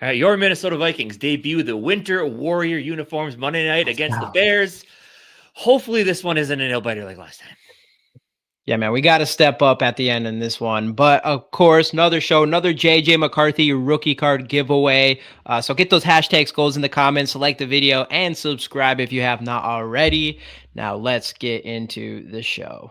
Your Minnesota Vikings debut the Winter Warrior uniforms Monday night against the Bears. Hopefully this one isn't a nail-biter like last time. Yeah, man, we got to step up at the end in this one. But of course, another show, another JJ McCarthy rookie card giveaway. So get those hashtags goals in the comments, like the video, and subscribe if you have not already. Now let's get into the show.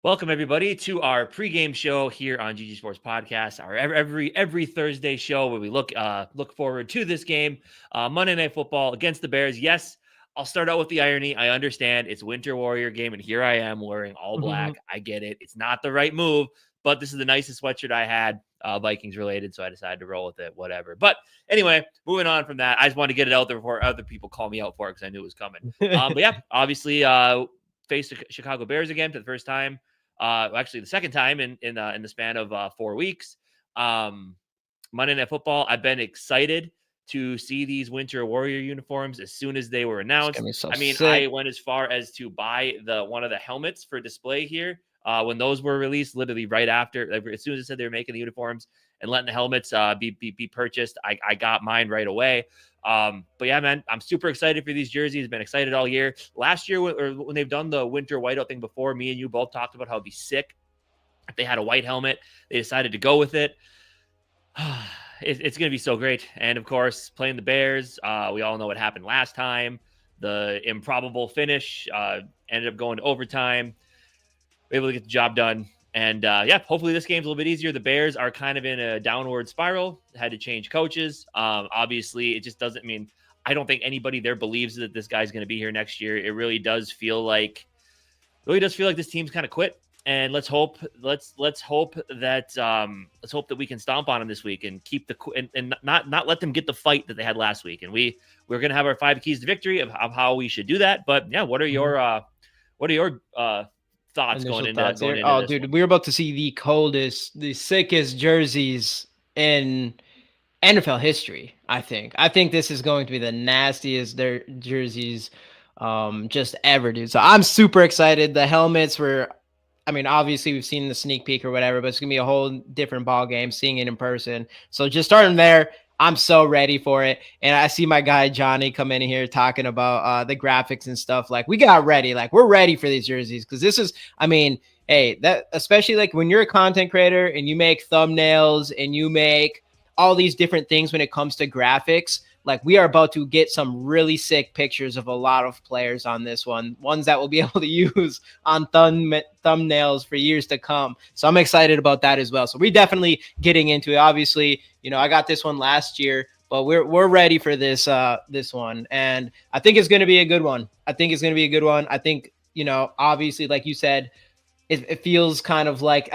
Welcome everybody to our pregame show here on GG Sports Podcast. Our every Thursday show where we look forward to this game, Monday Night Football against the Bears. Yes, I'll start out with the irony. I understand it's Winter Warrior game, and here I am wearing all black. I get it. It's not the right move, but this is the nicest sweatshirt I had, Vikings related, so I decided to roll with it. Whatever. But anyway, moving on from that, I just wanted to get it out there before other people call me out for it because I knew it was coming. But yeah, obviously, face the Chicago Bears again for the first time. Actually the second time in the span of 4 weeks. Monday Night Football. I've been excited to see these Winter Warrior uniforms as soon as they were announced. I went as far as to buy one of the helmets for display here when those were released, literally right after, as soon as it said they were making the uniforms and letting the helmets be purchased. I got mine right away. But yeah, man, I'm super excited for these jerseys. Been excited all year. Last year, when they've done the winter whiteout thing before, me and you both talked about how it'd be sick if they had a white helmet. They decided to go with it. It's going to be so great. And of course, playing the Bears, we all know what happened last time. The improbable finish ended up going to overtime. We're able to get the job done. And yeah, hopefully this game's a little bit easier. The Bears are kind of in a downward spiral. Had to change coaches. Obviously, it just doesn't mean I don't think anybody there believes that this guy's going to be here next year. It really does feel like this team's kind of quit. And let's hope that we can stomp on them this week and keep and not let them get the fight that they had last week. And we're going to have our 5 keys to victory of how we should do that. But yeah, what are your thoughts going into this? Dude, we're about to see the coldest, the sickest jerseys in NFL history. I think this is going to be the nastiest jerseys just ever, dude. So I'm super excited. The helmets were, obviously we've seen the sneak peek or whatever, but it's gonna be a whole different ball game seeing it in person. So just starting there, I'm so ready for it. And I see my guy Johnny come in here talking about the graphics and stuff. Like, we got ready. Like, we're ready for these jerseys because this is, hey, that especially like when you're a content creator and you make thumbnails and you make all these different things when it comes to graphics. Like, we are about to get some really sick pictures of a lot of players on this one, ones that we'll be able to use on thumbnails for years to come. So I'm excited about that as well. So we're definitely getting into it. Obviously, I got this one last year, but we're ready for this one. And I think it's going to be a good one. I think, obviously, like you said, it feels kind of like,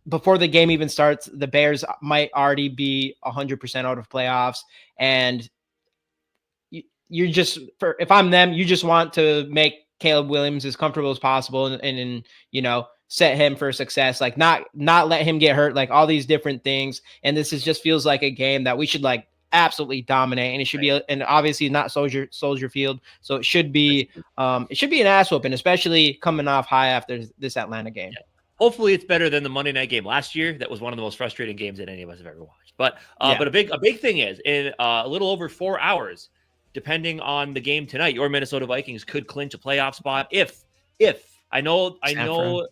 before the game even starts, the Bears might already be 100% out of playoffs. And you're just, if I'm them, you just want to make Caleb Williams as comfortable as possible and set him for success, like not let him get hurt, like all these different things. And this just feels like a game that we should like absolutely dominate. And it should be, and obviously not Soldier Field. So it should be an ass whooping, especially coming off high after this Atlanta game. Yeah. Hopefully it's better than the Monday night game last year. That was one of the most frustrating games that any of us have ever watched. But a big thing is in a little over 4 hours, depending on the game tonight, your Minnesota Vikings could clinch a playoff spot. If I know the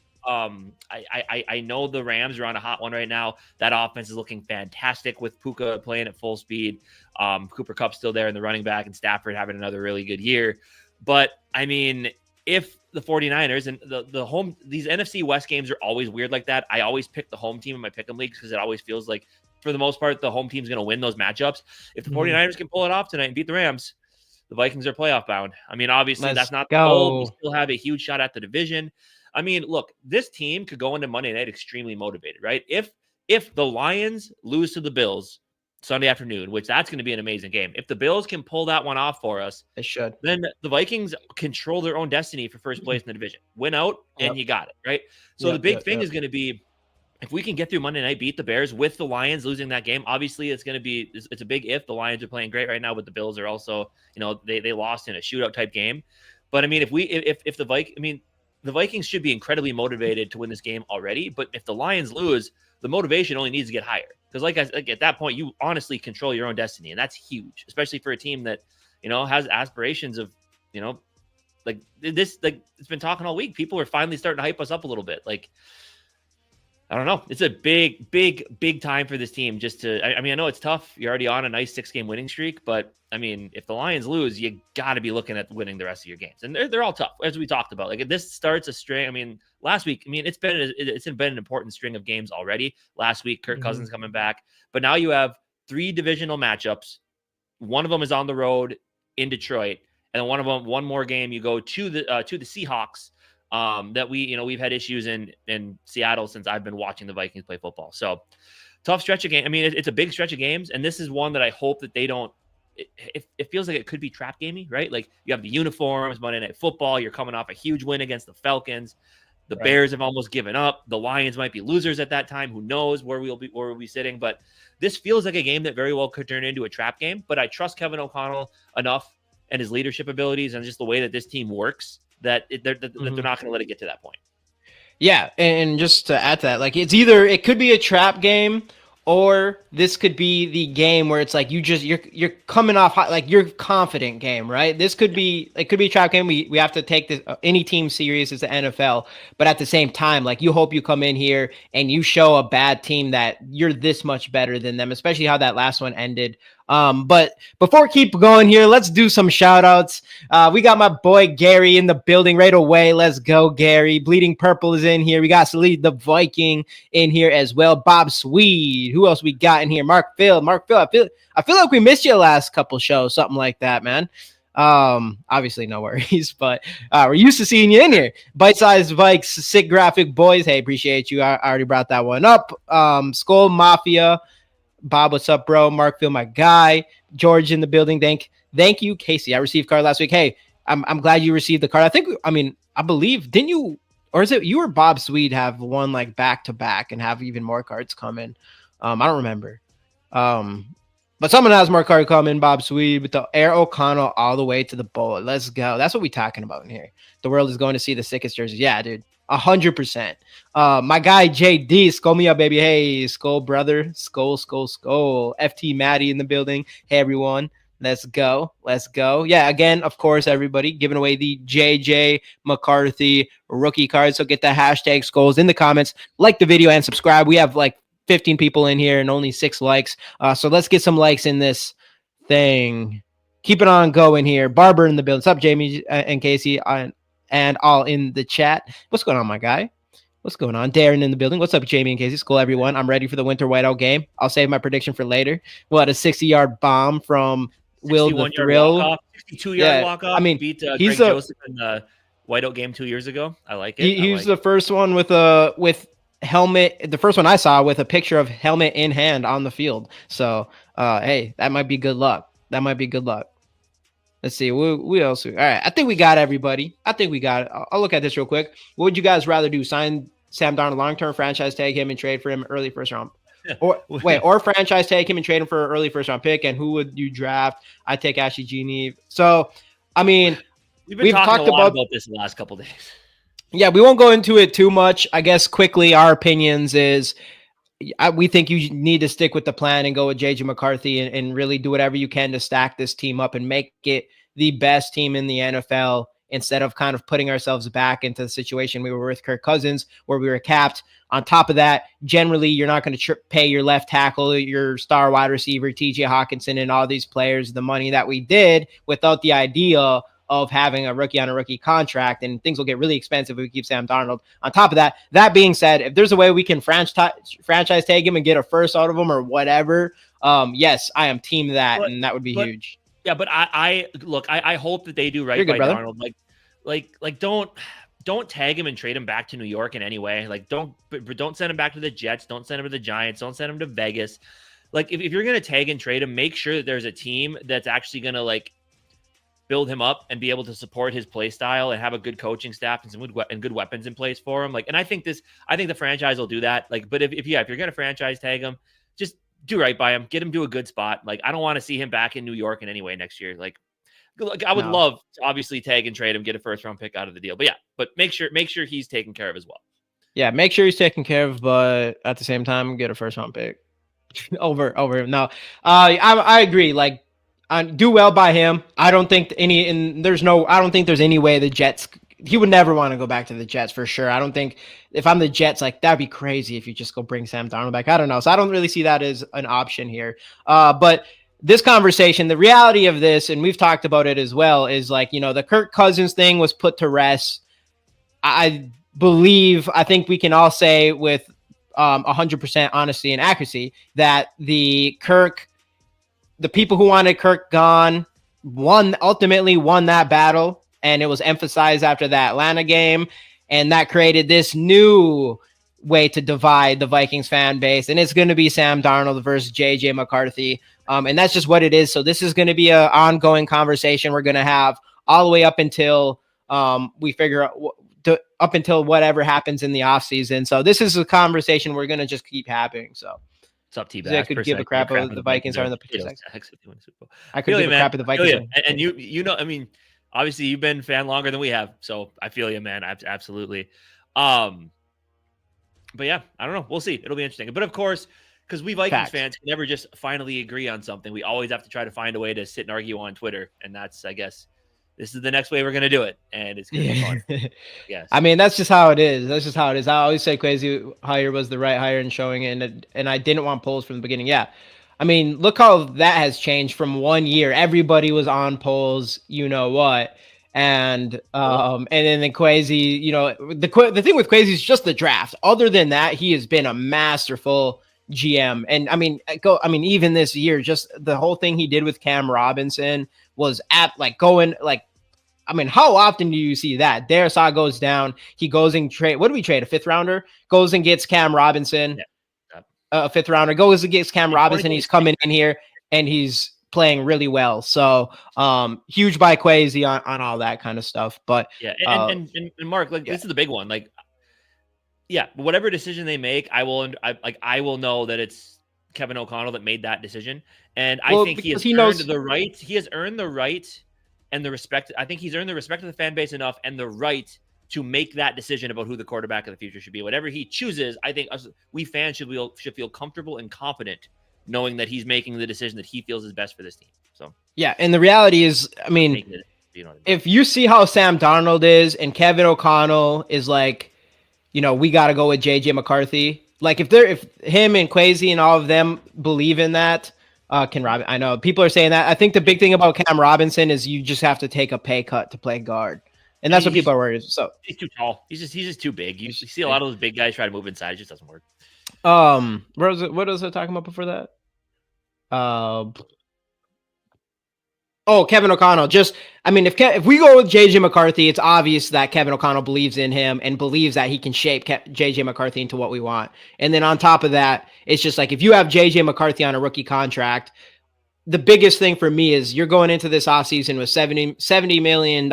Rams are on a hot one right now. That offense is looking fantastic with Puka playing at full speed. Cooper Kupp still there in the running back, and Stafford having another really good year. But if the 49ers and these NFC West games are always weird like that. I always pick the home team in my pick'em leagues because it always feels like, for the most part, the home team's going to win those matchups. If the 49ers can pull it off tonight and beat the Rams, the Vikings are playoff bound. Obviously, that's not the goal. We still have a huge shot at the division. Look, this team could go into Monday night extremely motivated, right? If the Lions lose to the Bills Sunday afternoon, which that's going to be an amazing game. If the Bills can pull that one off for us, they should. Then the Vikings control their own destiny for first place in the division. Win out, and you got it, right? So the big thing is going to be, if we can get through Monday night, beat the Bears with the Lions losing that game, obviously it's a big if. The Lions are playing great right now, but the Bills are also, they lost in a shootout type game. But I mean, if the Vikings should be incredibly motivated to win this game already. But if the Lions lose, the motivation only needs to get higher, because like at that point, you honestly control your own destiny, and that's huge, especially for a team that has aspirations of like this. Like, it's been talking all week. People are finally starting to hype us up a little bit. Like, I don't know. It's a big time for this team. I mean, I know it's tough. You're already on a nice 6-game winning streak, but I mean, if the Lions lose, you got to be looking at winning the rest of your games, and they're all tough, as we talked about. Like, if this starts a string, I mean, last week, I mean, it's been an important string of games already. Last week, Kirk Cousins coming back, but now you have 3 divisional matchups. One of them is on the road in Detroit, and then one more game you go to the Seahawks. That we've had issues in Seattle since I've been watching the Vikings play football. So tough stretch of game. I mean, it's a big stretch of games, and this is one that I hope that they don't. It feels like it could be trap gamey, right? Like, you have the uniforms, Monday Night Football. You're coming off a huge win against the Falcons. The Bears have almost given up. The Lions might be losers at that time. Who knows where we'll be sitting? But this feels like a game that very well could turn into a trap game. But I trust Kevin O'Connell enough and his leadership abilities and just the way that this team works that they're not going to let it get to that point. Yeah, and just to add to that, like, it could be a trap game, or this could be the game where it's like you're coming off hot, like, you're confident game, right? This could be a trap game. We have to take this any team serious as the NFL, but at the same time, like, you hope you come in here and you show a bad team that you're this much better than them, especially how that last one ended. But before we keep going here, let's do some shout outs. We got my boy Gary in the building right away. Let's go, Gary. Bleeding Purple is in here. We got Salid the Viking in here as well. Bob Swede. Who else we got in here? Mark Phil. I feel like we missed you last couple shows, something like that, man. Obviously no worries, but we're used to seeing you in here. Bite-sized Vikes, sick graphic boys. Hey, appreciate you. I already brought that one up. Skol Mafia. Bob, what's up, bro? Mark Phil, my guy. George in the building. Thank you, Casey. I received card last week. Hey, I'm glad you received the card. I believe, didn't you, or is it you or Bob Swede have one like back to back and have even more cards coming? I don't remember. But someone has more card coming. Bob Swede with the Air O'Connell all the way to the bowl. Let's go. That's what we're talking about in here. The world is going to see the sickest jerseys. Yeah, dude. 100%. My guy JD, Skol me up, baby. Hey, Skol brother. Skol. FT Maddie in the building. Hey, everyone. Let's go. Yeah, again, of course, everybody giving away the JJ McCarthy rookie card. So get the hashtag Skols in the comments, like the video, and subscribe. We have like 15 people in here and only 6 likes. So let's get some likes in this thing. Keep it on going here. Barber in the building. What's up, Jamie and Casey? And all in the chat. What's going on, my guy? What's going on? Darren in the building. What's up, Jamie and Casey? School, everyone. I'm ready for the winter whiteout game. I'll save my prediction for later. What, a 60-yard bomb from Will the Thrill. 62-yard walk-off. I mean, beat Greg Joseph in the whiteout game 2 years ago. I like it. He was the first one with helmet. The first one I saw with a picture of helmet in hand on the field. So, hey, that might be good luck. Let's see. We else? All right. I think we got everybody. I'll look at this real quick. What would you guys rather do? Sign Sam Darnold long-term, franchise tag him, and trade for him early first round? Or franchise tag him and trade him for an early first round pick? And who would you draft? I'd take Ashley Genie. So, I mean, we've talked about this the last couple of days. Yeah, we won't go into it too much. I guess quickly, our opinions is we think you need to stick with the plan and go with JJ McCarthy and really do whatever you can to stack this team up and make it the best team in the NFL, instead of kind of putting ourselves back into the situation we were with Kirk Cousins, where we were capped. On top of that, generally, you're not going to pay your left tackle, your star wide receiver, TJ Hawkinson, and all these players the money that we did without the idea of having a rookie on a rookie contract, and things will get really expensive if we keep Sam Darnold. On top of that, that being said, if there's a way we can franchise tag him and get a first out of him or whatever, yes, I am team that, and that would be huge. Yeah, but I hope that they do right by Darnold. Like don't tag him and trade him back to New York in any way. Like, don't send him back to the Jets. Don't send him to the Giants. Don't send him to Vegas. Like, if you're gonna tag and trade him, make sure that there's a team that's actually gonna like build him up and be able to support his play style and have a good coaching staff and some good weapons in place for him. Like, and I think the franchise will do that. Like, but if you're going to franchise tag him, just do right by him, get him to a good spot. Like, I don't want to see him back in New York in any way next year. Like I would love to obviously tag and trade him, get a first round pick out of the deal. But yeah, but make sure he's taken care of as well. Yeah, make sure he's taken care of, but at the same time, get a first round pick over him. No, I agree. Like, do well by him. I don't think there's any way the Jets. He would never want to go back to the Jets for sure. I don't think if I'm the Jets, like that'd be crazy if you just go bring Sam Darnold back. I don't know. So I don't really see that as an option here. But this conversation, the reality of this, and we've talked about it as well, is like, the Kirk Cousins thing was put to rest. I think we can all say with 100% honesty and accuracy that the people who wanted Kirk gone ultimately won that battle. And it was emphasized after that Atlanta game. And that created this new way to divide the Vikings fan base. And it's going to be Sam Darnold versus JJ McCarthy. And that's just what it is. So this is going to be an ongoing conversation we're going to have all the way up until we figure out up until whatever happens in the offseason. So this is a conversation we're going to just keep having. So it's up to you. I could give a crap if the Vikings are in the position. I could give a crap if the Vikings. And I mean, obviously you've been a fan longer than we have, so I feel you, man. Absolutely. But yeah, I don't know. We'll see. It'll be interesting. But of course, because we Vikings fans can never just finally agree on something. We always have to try to find a way to sit and argue on Twitter, and that's, I guess, this is the next way we're going to do it, and it's going to be fun. Yes. I mean, that's just how it is. I always say Crazy hire was the right hire in showing it, and I didn't want polls from the beginning. Yeah. I mean, look how that has changed from 1 year. Everybody was on polls, you know what, and then the Crazy, the thing with Crazy is just the draft. Other than that, he has been a masterful GM, and I mean, even this year, just the whole thing he did with Cam Robinson was how often do you see that? Darisaw goes down, he goes and trade. What do we trade? A 5th rounder goes and gets Cam Robinson. Yeah. A 5th rounder goes against Cam Robinson. He's coming in here and he's playing really well. So huge by Quasi on all that kind of stuff. But yeah, and Mark, like this is the big one. Like, yeah, whatever decision they make, I will know that it's Kevin O'Connell that made that decision. And I think he has earned the right. He has earned the right and the respect. I think he's earned the respect of the fan base enough and the right to make that decision about who the quarterback of the future should be. Whatever he chooses, I think we fans should feel comfortable and confident knowing that he's making the decision that he feels is best for this team. So yeah, and the reality is, I mean, if you see how Sam Darnold is and Kevin O'Connell is like, we got to go with JJ McCarthy. Like if him and Quasi and all of them believe in that, I know people are saying that. I think the big thing about Cam Robinson is you just have to take a pay cut to play guard. And that's what people are worried. So he's too tall. He's just too big. You see a lot of those big guys try to move inside. It just doesn't work. What was I talking about before that? Kevin O'Connell. If we go with JJ McCarthy, it's obvious that Kevin O'Connell believes in him and believes that he can shape JJ McCarthy into what we want. And then on top of that, it's just like if you have JJ McCarthy on a rookie contract, the biggest thing for me is you're going into this offseason with $70 million.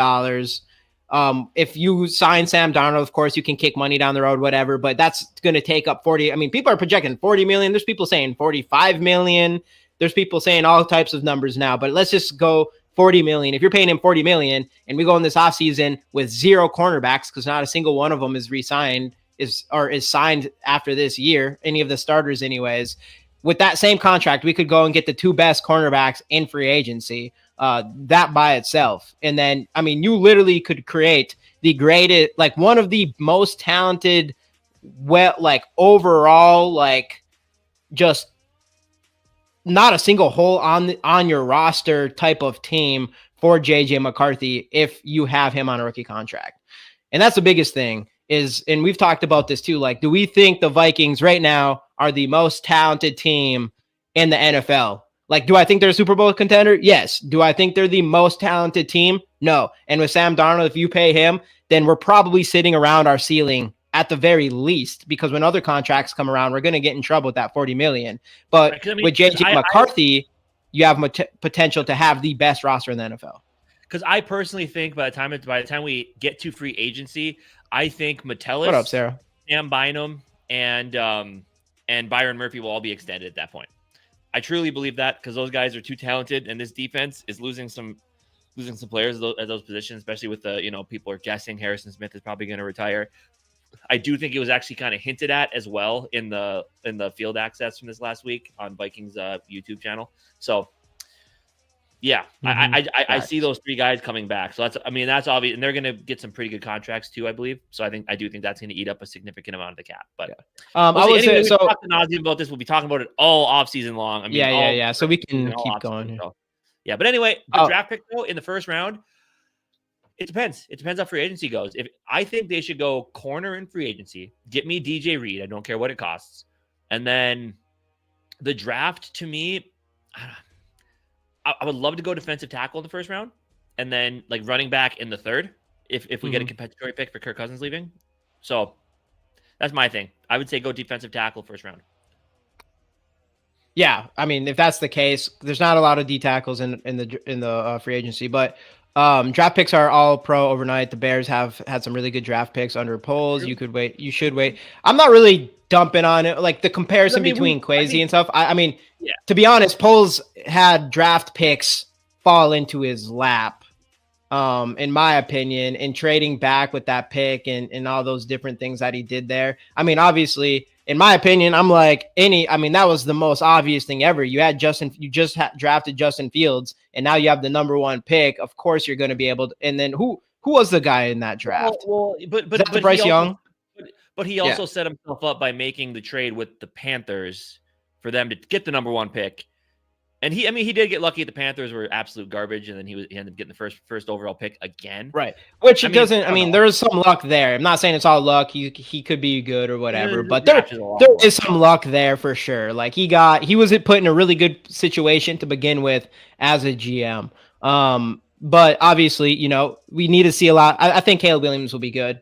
If you sign Sam Darnold, of course, you can kick money down the road, whatever, but that's going to take up 40. I mean, people are projecting 40 million. There's people saying 45 million. There's people saying all types of numbers now, but let's just go 40 million. If you're paying him 40 million and we go in this offseason with 0 cornerbacks, because not a single one of them is re-signed, is signed after this year, any of the starters anyways. With that same contract, we could go and get the 2 best cornerbacks in free agency. That by itself. And then, I mean, you literally could create the greatest, like one of the most talented, overall, just not a single hole on your roster type of team for JJ McCarthy if you have him on a rookie contract. And that's the biggest thing is, and we've talked about this too, like, do we think the Vikings right now are the most talented team in the NFL? Like, do I think they're a Super Bowl contender? Yes. Do I think they're the most talented team? No. And with Sam Darnold, if you pay him, then we're probably sitting around our ceiling at the very least, because when other contracts come around, we're going to get in trouble with that $40 million. But with JJ McCarthy, you have potential to have the best roster in the NFL. because I personally think by the time we get to free agency, I think What up, Metellus, Sarah? Sam Bynum, and Byron Murphy will all be extended at that point. I truly believe that because those guys are too talented, and this defense is losing some players at those positions, especially with the people are guessing Harrison Smith is probably going to retire. I do think it was actually kind of hinted at as well in the field access from this last week on Vikings YouTube channel. So yeah, I see those three guys coming back. So that's obvious, and they're going to get some pretty good contracts too, I believe. So I do think that's going to eat up a significant amount of the cap. But I would say so. Talk to nauseam about this. We'll be talking about it all off season long. I mean, yeah. So we can keep going. So, yeah, but anyway, the draft pick though in the first round, it depends. It depends how free agency goes. If I think they should go corner in free agency, get me DJ Reed. I don't care what it costs, and then the draft to me, I would love to go defensive tackle in the first round, and then like running back in the third if we get a compensatory pick for Kirk Cousins leaving. So that's my thing. I would say go defensive tackle first round. Yeah, I mean, if that's the case, there's not a lot of D tackles in the free agency, but draft picks are all pro overnight. The Bears have had some really good draft picks under polls. You should wait. I'm not really dumping on it, like the comparison between Kwesi and stuff. I mean, to be honest, Poles had draft picks fall into his lap, in my opinion, in trading back with that pick and all those different things that he did there. I mean, obviously, in my opinion, I'm like that was the most obvious thing ever. You just drafted Justin Fields, and now you have the number one pick. Of course, you're going to be able to. And then who was the guy in that draft? But Bryce Young. But he also set himself up by making the trade with the Panthers for them to get the number one pick. And he did get lucky. The Panthers were absolute garbage, and then he ended up getting the first overall pick again. Right, which there is some luck there. I'm not saying it's all luck. He could be good or whatever, but there is some luck there for sure. Like he was put in a really good situation to begin with as a GM. But obviously, we need to see a lot. I think Caleb Williams will be good.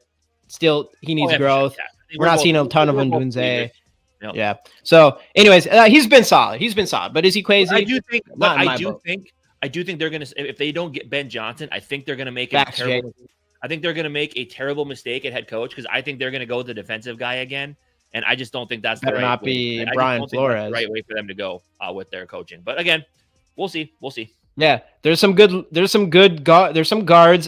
Still, he needs growth. Sure. Yeah. We're not seeing a ton of Ndunze. Yep. Yeah. So, anyways, he's been solid. But is he crazy? I do think. I do think they're gonna. If they don't get Ben Johnson, I think they're gonna make I think they're gonna make a terrible mistake at head coach because I think they're gonna go with the defensive guy again, and I just don't think that's the right. Not be Brian Flores. The right way for them to go with their coaching. But again, we'll see. Yeah, there's some guards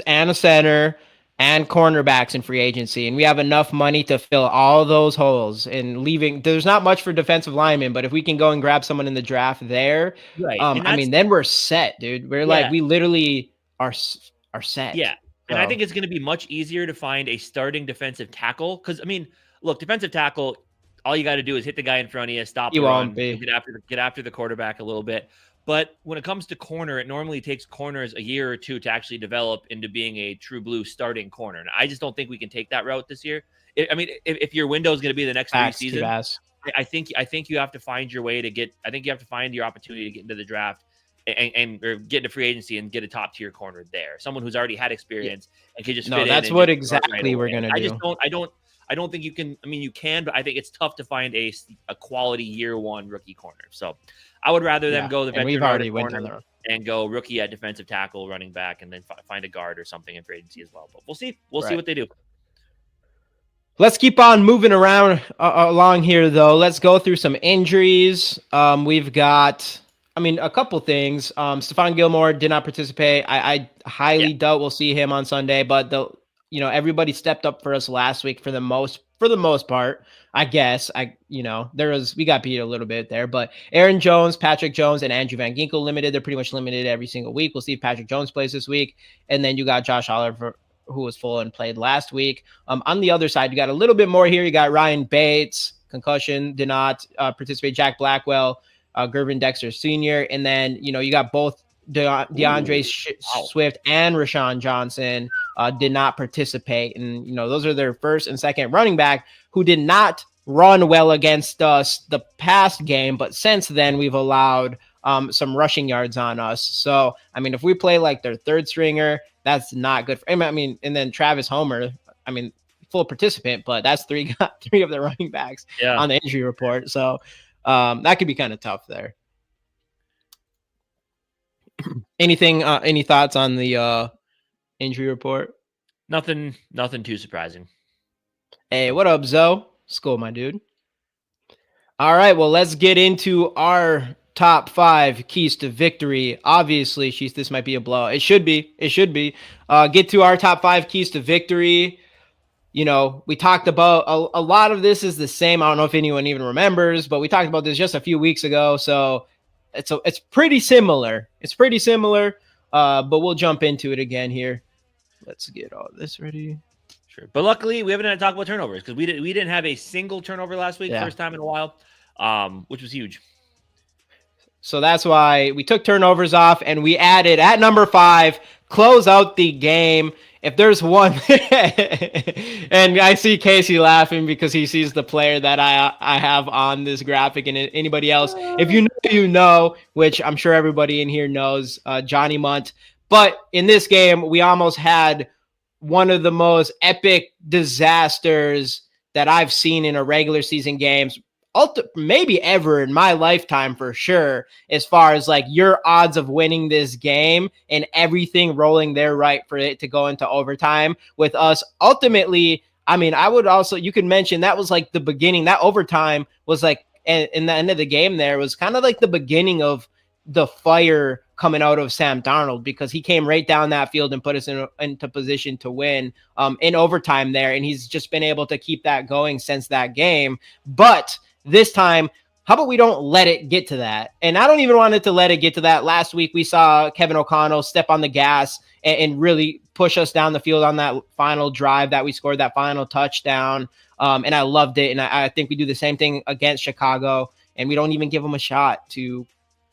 and a center and cornerbacks in free agency, and we have enough money to fill all those holes. And there's not much for defensive linemen, but if we can go and grab someone in the draft there, right? Then we're set, dude. We literally are set. Yeah, and I think it's going to be much easier to find a starting defensive tackle because look, defensive tackle, all you got to do is hit the guy in front of you, stop the run, get after the quarterback a little bit. But when it comes to corner, it normally takes corners a year or two to actually develop into being a true blue starting corner. And I just don't think we can take that route this year. If your window is going to be the next 3 seasons, I think you have to find your way to get. I think you have to find your opportunity to get into the draft or get into free agency and get a top tier corner there. Someone who's already had experience and can just fit in. That's what exactly we're going to do. I don't think you can. You can, but I think it's tough to find a quality year one rookie corner. So I would rather them go the veteran corner and go rookie at defensive tackle, running back, and then find a guard or something in free agency as well. But we'll see. We'll see what they do. Let's keep on moving around along here, though. Let's go through some injuries. We've got, a couple things. Stephon Gilmore did not participate. I highly doubt we'll see him on Sunday, but everybody stepped up for us last week for the most part. I guess we got beat a little bit there, but Aaron Jones, Patrick Jones, and Andrew Van Ginkel limited. They're pretty much limited every single week. We'll see if Patrick Jones plays this week. And then you got Josh Oliver, who was full and played last week. On the other side, you got a little bit more here. You got Ryan Bates, concussion, did not participate. Jack Blackwell, Gervin Dexter Sr. And then, you got both DeAndre Swift and Rashawn Johnson did not participate. And, those are their first and second running back who did not run well against us the past game. But since then, we've allowed some rushing yards on us. So, if we play like their third stringer, that's not good for him. And then Travis Homer, full participant, but that's three of the running backs on the injury report. So that could be kind of tough there. Any thoughts on the injury report? Nothing too surprising. Hey, what up, Zoe? Skol, my dude. All right, well, let's get into our top 5 keys to victory. Obviously, this might be a blow. It should be. It should be. Get to our top 5 keys to victory. You know, we talked about a lot of this is the same. I don't know if anyone even remembers, but we talked about this just a few weeks ago. So it's pretty similar. It's pretty similar. But we'll jump into it again here. Let's get all this ready. Sure. But luckily, we haven't had to talk about turnovers because we didn't have a single turnover last week, first time in a while, which was huge. So that's why we took turnovers off and we added at number 5, close out the game. If there's one, and I see Casey laughing because he sees the player that I have on this graphic, and anybody else, if you know, you know, which I'm sure everybody in here knows, Johnny Munt. But in this game, we almost had one of the most epic disasters that I've seen in a regular season games, maybe ever in my lifetime for sure, as far as like your odds of winning this game and everything rolling there right for it to go into overtime with us. Ultimately, I mean, you could mention that was like the beginning. That overtime was like, in the end of the game there was kind of like the beginning of the fire coming out of Sam Darnold, because he came right down that field and put us into position to win in overtime there. And he's just been able to keep that going since that game. But this time, how about we don't let it get to that? And I don't even want it to let it get to that. Last week, we saw Kevin O'Connell step on the gas and really push us down the field on that final drive that we scored, that final touchdown. And I loved it. And I think we do the same thing against Chicago, and we don't even give them a shot to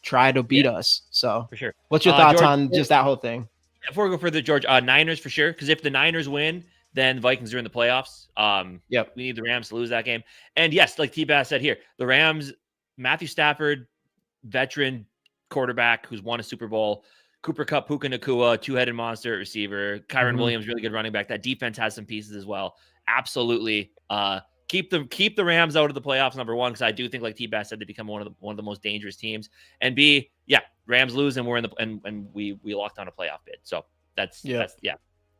try to beat us. So for sure. What's your thoughts on just that whole thing? Before we go further, George, Niners for sure. Because if the Niners win, then the Vikings are in the playoffs. Yep. We need the Rams to lose that game. And yes, like T-Bass said here, the Rams, Matthew Stafford, veteran quarterback who's won a Super Bowl, Cooper Kupp, Puka Nacua, two-headed monster at receiver, Kyron Williams, really good running back. That defense has some pieces as well. Absolutely. Keep the Rams out of the playoffs, number one, because I do think, like T-Bass said, they become one of the most dangerous teams. And B, yeah, Rams lose and we're in the and we locked on a playoff bid. So that's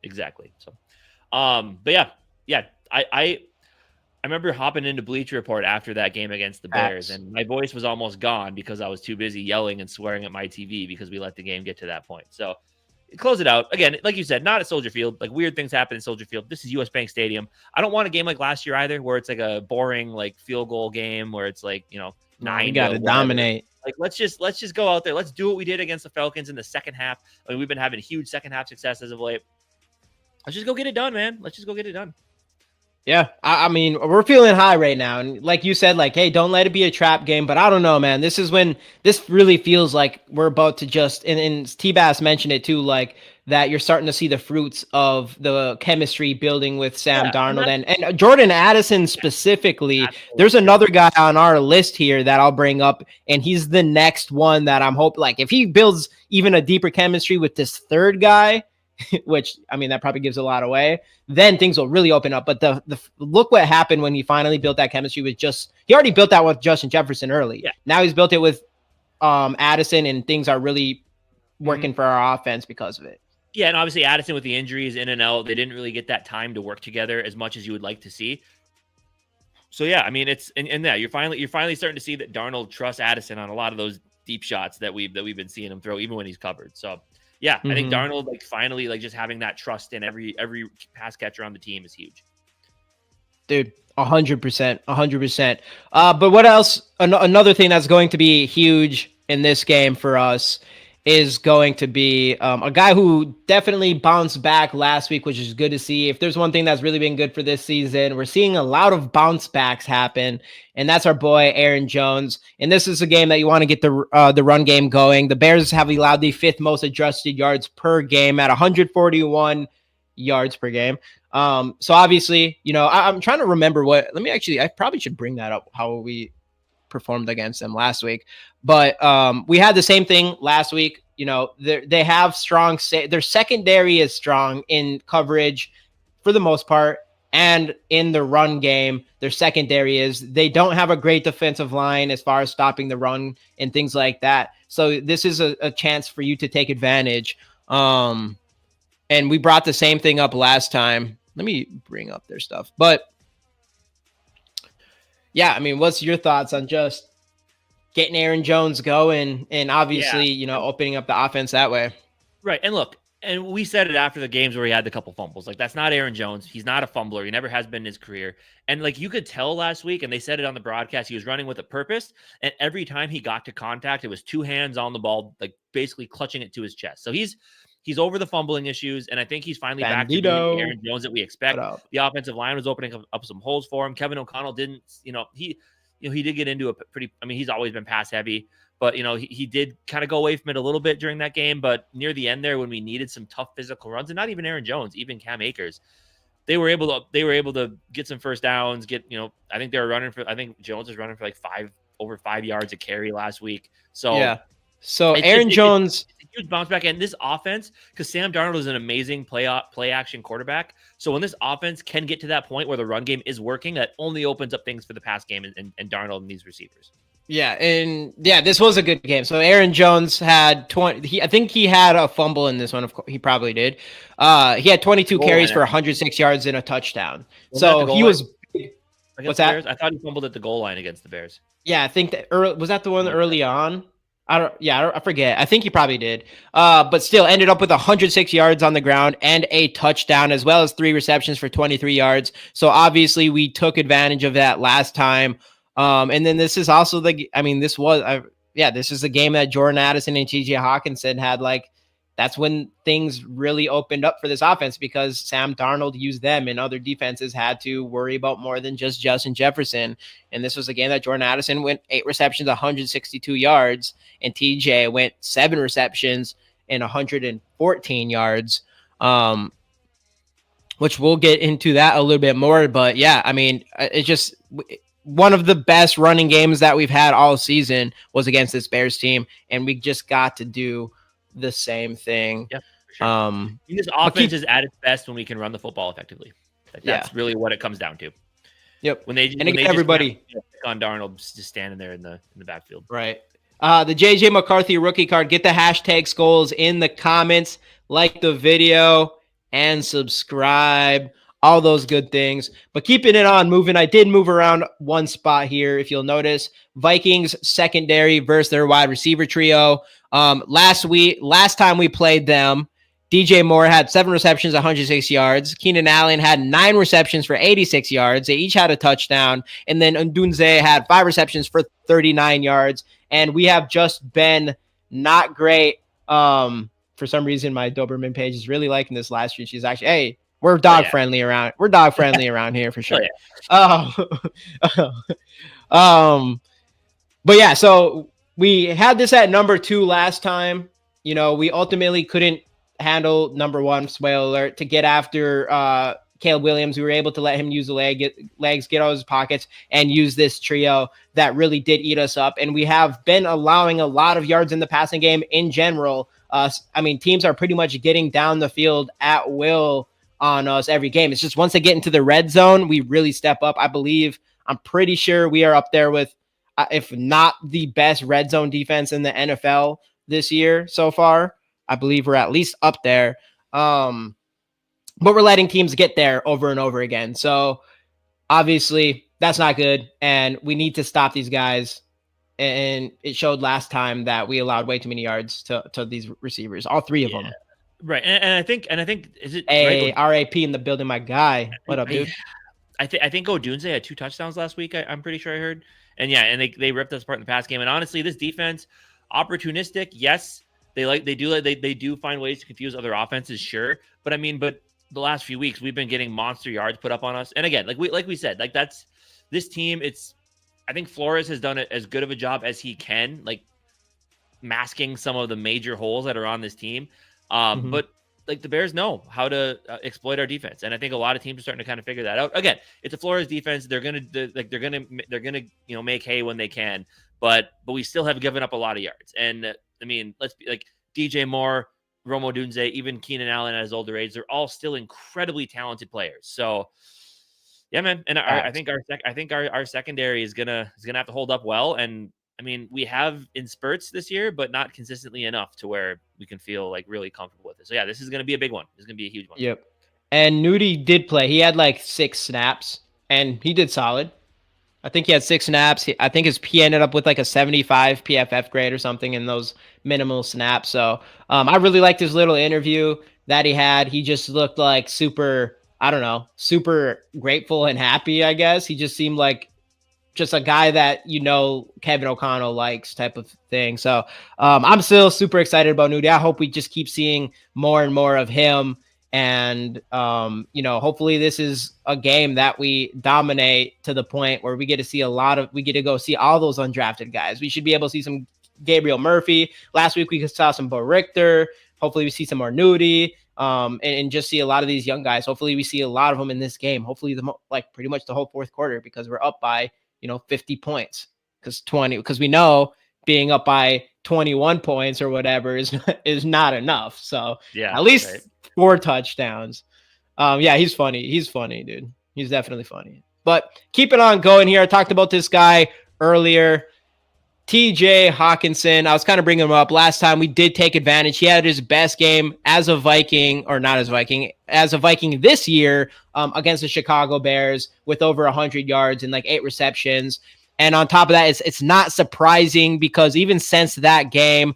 exactly. So but yeah, I remember hopping into Bleacher Report after that game against the Bears, and my voice was almost gone because I was too busy yelling and swearing at my TV because we let the game get to that point. So close it out. Again, like you said, not at Soldier Field. Like, weird things happen in Soldier Field. This is US Bank Stadium. I don't want a game like last year either, where it's like a boring like field goal game where it's like, 9. You got to dominate. Like, let's just go out there. Let's do what we did against the Falcons in the second half. I mean, we've been having huge second half success as of late. Let's just go get it done, man. Let's just go get it done. Yeah, I mean, we're feeling high right now. And like you said, like, hey, don't let it be a trap game. But I don't know, man. This is when this really feels like we're about to just, and T-Bass mentioned it too, like that you're starting to see the fruits of the chemistry building with Sam Darnold and Jordan Addison specifically. There's another guy on our list here that I'll bring up, and he's the next one that I'm hoping, like, if he builds even a deeper chemistry with this third guy, which, I mean, that probably gives a lot away, then things will really open up. But the look what happened when he finally built that chemistry with he already built that with Justin Jefferson early. Yeah. Now he's built it with Addison, and things are really working for our offense because of it. Yeah, and obviously Addison with the injuries in and out, they didn't really get that time to work together as much as you would like to see. So yeah, I mean, it's and yeah, you're finally starting to see that Darnold trusts Addison on a lot of those deep shots that we've been seeing him throw, even when he's covered. So yeah, I think Darnold, like, finally, like, just having that trust in every pass catcher on the team is huge. Dude, 100%, 100%. But what else? Another thing that's going to be huge in this game for us is going to be a guy who definitely bounced back last week, which is good to see. If there's one thing that's really been good for this season, we're seeing a lot of bounce backs happen, and that's our boy Aaron Jones. And this is a game that you want to get the run game going. The Bears have allowed the 5th most adjusted yards per game at 141 yards per game. So obviously, I'm trying to remember I probably should bring that up, how we performed against them last week. But we had the same thing last week. They have strong, their secondary is strong in coverage for the most part, and in the run game, their secondary is. They don't have a great defensive line as far as stopping the run and things like that. So this is a chance for you to take advantage. And we brought the same thing up last time. Let me bring up their stuff. But yeah, I mean, what's your thoughts on just getting Aaron Jones going and Yeah. obviously, opening up the offense that way? Right. And look, and we said it after the games where he had the couple fumbles. Like, that's not Aaron Jones. He's not a fumbler. He never has been in his career. And like, you could tell last week, and they said it on the broadcast, he was running with a purpose. And every time he got to contact, it was two hands on the ball, like basically clutching it to his chest. So he's over the fumbling issues, and I think he's finally back to being the Bandito. Aaron Jones that we What expect. up? The offensive line was opening up some holes for him. Kevin O'Connell didn't, he did get into a pretty, I mean, he's always been pass heavy, but he did kind of go away from it a little bit during that game. But near the end there, when we needed some tough physical runs, and not even Aaron Jones, even Cam Akers, they were able to get some first downs. I think Jones was running for like over 5 yards a carry last week. So Yeah. So Aaron Jones, it's a huge bounce back, and this offense, because Sam Darnold is an amazing play action quarterback. So when this offense can get to that point where the run game is working, that only opens up things for the pass game and Darnold and these receivers. this was a good game. So Aaron Jones had 20. I think he had a fumble in this one. Of course, he probably did. He had 22 carries for 106 yards and a touchdown. So he was. What's that? Bears? I thought he fumbled at the goal line against the Bears. Yeah, I think that was that the one early on. I forget. I think he probably did. But still ended up with 106 yards on the ground and a touchdown, as well as 3 receptions for 23 yards. So obviously we took advantage of that last time. And then this is also this is the game that Jordan Addison and TJ Hawkinson had. Like, that's when things really opened up for this offense, because Sam Darnold used them and other defenses had to worry about more than just Justin Jefferson. And this was a game that Jordan Addison went 8 receptions, 162 yards, and TJ went 7 receptions and 114 yards. Which we'll get into that a little bit more. But yeah, I mean, it's just one of the best running games that we've had all season was against this Bears team, and we just got to do the same thing. Yeah, for sure. This offense is at its best when we can run the football effectively. That's really what it comes down to. Yep. When they everybody just on Darnold just standing there in the backfield. Right. The JJ McCarthy rookie card. Get the hashtag Skols in the comments, like the video, and subscribe. All those good things. But keeping it on moving, I did move around one spot here. If you'll notice, Vikings secondary versus their wide receiver trio. Last time we played them, DJ Moore had 7 receptions, 106 yards. Keenan Allen had 9 receptions for 86 yards. They each had a touchdown. And then Ndunze had 5 receptions for 39 yards. And we have just been not great. For some reason, my Doberman page is really liking this last year. She's actually, hey, we're dog friendly around. We're dog friendly around here for sure. But yeah, so we had this at number 2 last time. We ultimately couldn't handle number 1, spoiler alert, to get after Caleb Williams. We were able to let him use the legs, get out of his pockets, and use this trio that really did eat us up. And we have been allowing a lot of yards in the passing game in general. Teams are pretty much getting down the field at will on us every game. It's just once they get into the red zone, we really step up. I'm pretty sure we are up there with, if not the best red zone defense in the NFL this year so far. I believe we're at least up there. But we're letting teams get there over and over again. So obviously that's not good. And we need to stop these guys. And it showed last time that we allowed way too many yards to these receivers, all 3 of them. Right. And I think is it RAP in the building, my guy. What up, dude? I think Odunze had 2 touchdowns last week. I'm pretty sure I heard. And yeah, and they ripped us apart in the pass game. And honestly, this defense, opportunistic, yes, they do find ways to confuse other offenses, sure. But the last few weeks we've been getting monster yards put up on us. And again, like we said, like that's this team. I think Flores has done as good of a job as he can, like masking some of the major holes that are on this team. But like the Bears know how to exploit our defense, and I think a lot of teams are starting to kind of figure that out. Again, it's a Flores defense; they're gonna make hay when they can, but we still have given up a lot of yards. And let's be like DJ Moore, Romo Dunze, even Keenan Allen at his older age, they're all still incredibly talented players. So yeah, man, and I think our secondary is gonna have to hold up well, and I mean, we have in spurts this year, but not consistently enough to where we can feel like really comfortable with it. So yeah, this is going to be a big one. This is going to be a huge one. Yep. And Nudie did play. He had like 6 snaps, and he did solid. I think he had 6 snaps. I think he ended up with like a 75 PFF grade or something in those minimal snaps. So I really liked his little interview that he had. He just looked like super, I don't know, super grateful and happy, I guess. He just seemed like just a guy that, Kevin O'Connell likes type of thing. So I'm still super excited about Nudie. I hope we just keep seeing more and more of him. And, hopefully this is a game that we dominate to the point where we get to go see all those undrafted guys. We should be able to see some Gabriel Murphy. Last week we saw some Bo Richter. Hopefully we see some more Nudie. And just see a lot of these young guys. Hopefully we see a lot of them in this game. Hopefully pretty much the whole fourth quarter, because we're up by 50 points, because we know being up by 21 points or whatever is not enough. So yeah, at least 4 touchdowns. Yeah, he's funny. He's funny, dude. He's definitely funny. But keeping on going here, I talked about this guy earlier, TJ Hawkinson. I was kind of bringing him up last time. We did take advantage. He had his best game as a Viking this year against the Chicago Bears with over 100 yards and like 8 receptions. And on top of that, it's not surprising, because even since that game,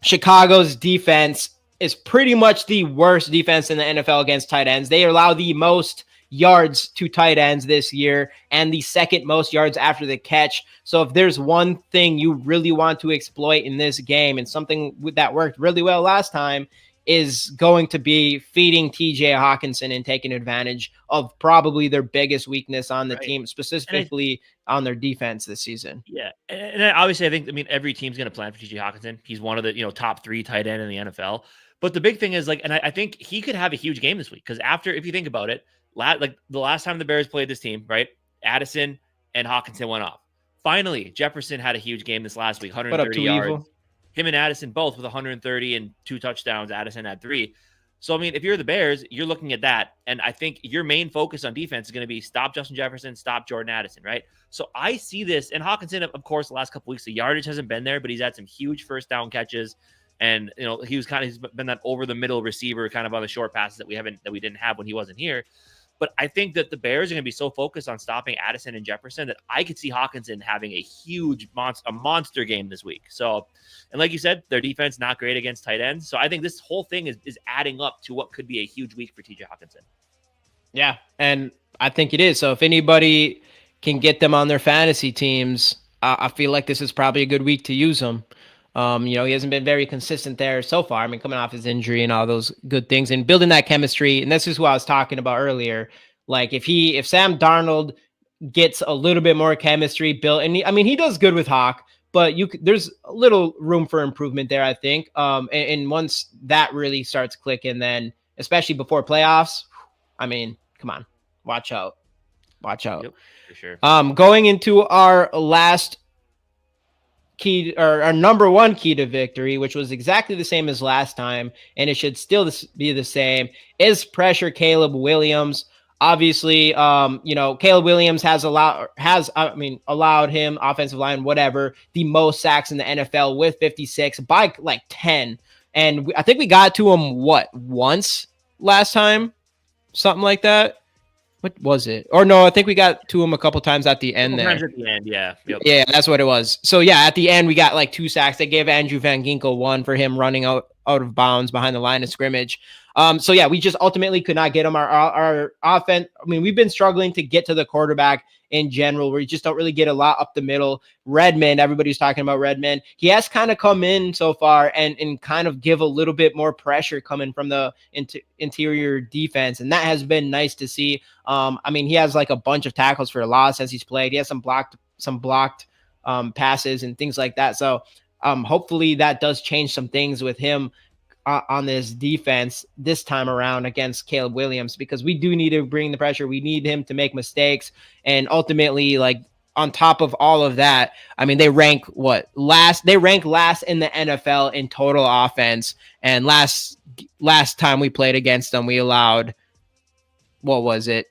Chicago's defense is pretty much the worst defense in the NFL against tight ends. They allow the most yards to tight ends this year and the second most yards after the catch. So if there's one thing you really want to exploit in this game, and something that worked really well last time, is going to be feeding TJ Hawkinson and taking advantage of probably their biggest weakness on the team, specifically on their defense this season. Yeah. And obviously I mean, every team's going to plan for TJ Hawkinson. He's one of the, top 3 tight end in the NFL. But the big thing is and I think he could have a huge game this week, because if you think about it, the last time the Bears played this team, right? Addison and Hawkinson went off. Finally, Jefferson had a huge game this last week, 130 yards. Evil. Him and Addison both with 130 and 2 touchdowns. Addison had 3. So, I mean, if you're the Bears, you're looking at that. And I think your main focus on defense is going to be stop Justin Jefferson, stop Jordan Addison, right? So I see this. And Hawkinson, of course, the last couple weeks, the yardage hasn't been there, but he's had some huge first down catches. And, he's been that over the middle receiver kind of on the short passes that we didn't have when he wasn't here. But I think that the Bears are going to be so focused on stopping Addison and Jefferson that I could see Hawkinson having a huge monster game this week. So, and like you said, their defense not great against tight ends. So I think this whole thing is adding up to what could be a huge week for TJ Hawkinson. Yeah, and I think it is. So if anybody can get them on their fantasy teams, I feel like this is probably a good week to use them. He hasn't been very consistent there so far. I mean, coming off his injury and all those good things and building that chemistry. And this is what I was talking about earlier. Like if Sam Darnold gets a little bit more chemistry built, and he does good with Hawk, but there's a little room for improvement there, I think. And once that really starts clicking, then especially before playoffs, I mean, come on, watch out. Yep, for sure. Going into our last key, or our number 1 key to victory, which was exactly the same as last time, and it should still be the same, is pressure Caleb Williams. Obviously, Caleb Williams has allowed him, offensive line, whatever, the most sacks in the NFL with 56 by like 10. And I think we got to him once last time, something like that. What was it? Or no, I think we got to him a couple times at the end there. At the end, yeah. Yep. Yeah, that's what it was. So yeah, at the end we got like 2 sacks. They gave Andrew Van Ginkel 1 for him running out of bounds behind the line of scrimmage. So yeah, we just ultimately could not get him. Our offense, I mean, we've been struggling to get to the quarterback in general, where you just don't really get a lot up the middle. Redmond, everybody's talking about Redmond. He has kind of come in so far and kind of give a little bit more pressure coming from the interior defense. And that has been nice to see. He has like a bunch of tackles for a loss since he's played. He has some blocked passes and things like that. So hopefully that does change some things with him on this defense this time around against Caleb Williams, because we do need to bring the pressure. We need him to make mistakes. And ultimately, like, on top of all of that, I mean, they rank last? They rank last in the NFL in total offense. And last time we played against them, we allowed, what was it?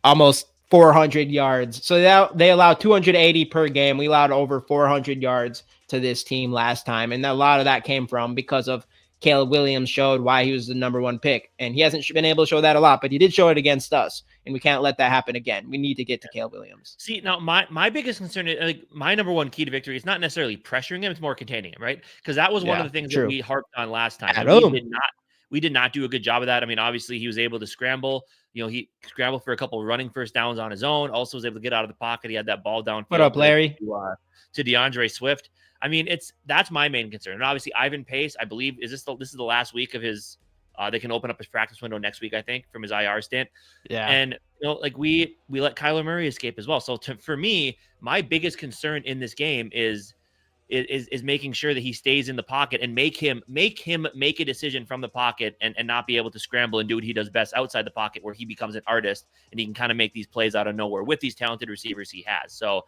Almost 400 yards. So they allowed 280 per game. We allowed over 400 yards to this team last time. And a lot of that came from because of Caleb Williams showed why he was the number one pick. And he hasn't been able to show that a lot, but he did show it against us. And we can't let that happen again. We need to get to Caleb Williams. See, now my biggest concern is like my number one key to victory is not necessarily pressuring him, it's more containing him, right? Because that was one of the things that we harped on last time. And we did not do a good job of that. I mean, obviously he was able to scramble. He scrambled for a couple of running first downs on his own. Also was able to get out of the pocket. He had that ball downfield. What up, Larry? To DeAndre Swift. I mean, that's my main concern. And obviously Ivan Pace, I believe, this is the last week of his. They can open up his practice window next week, I think, from his IR stint. Yeah. And like we let Kyler Murray escape as well. So for me, my biggest concern in this game is making sure that he stays in the pocket and make him make a decision from the pocket and not be able to scramble and do what he does best outside the pocket, where he becomes an artist and he can kind of make these plays out of nowhere with these talented receivers he has. So,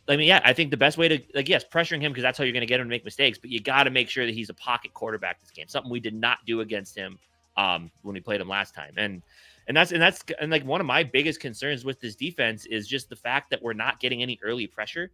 I mean, yeah, I think the best way to, like, yes, pressuring him, because that's how you're going to get him to make mistakes, but you got to make sure that he's a pocket quarterback this game. Something we did not do against him when we played him last time. And that's like one of my biggest concerns with this defense is just the fact that we're not getting any early pressure.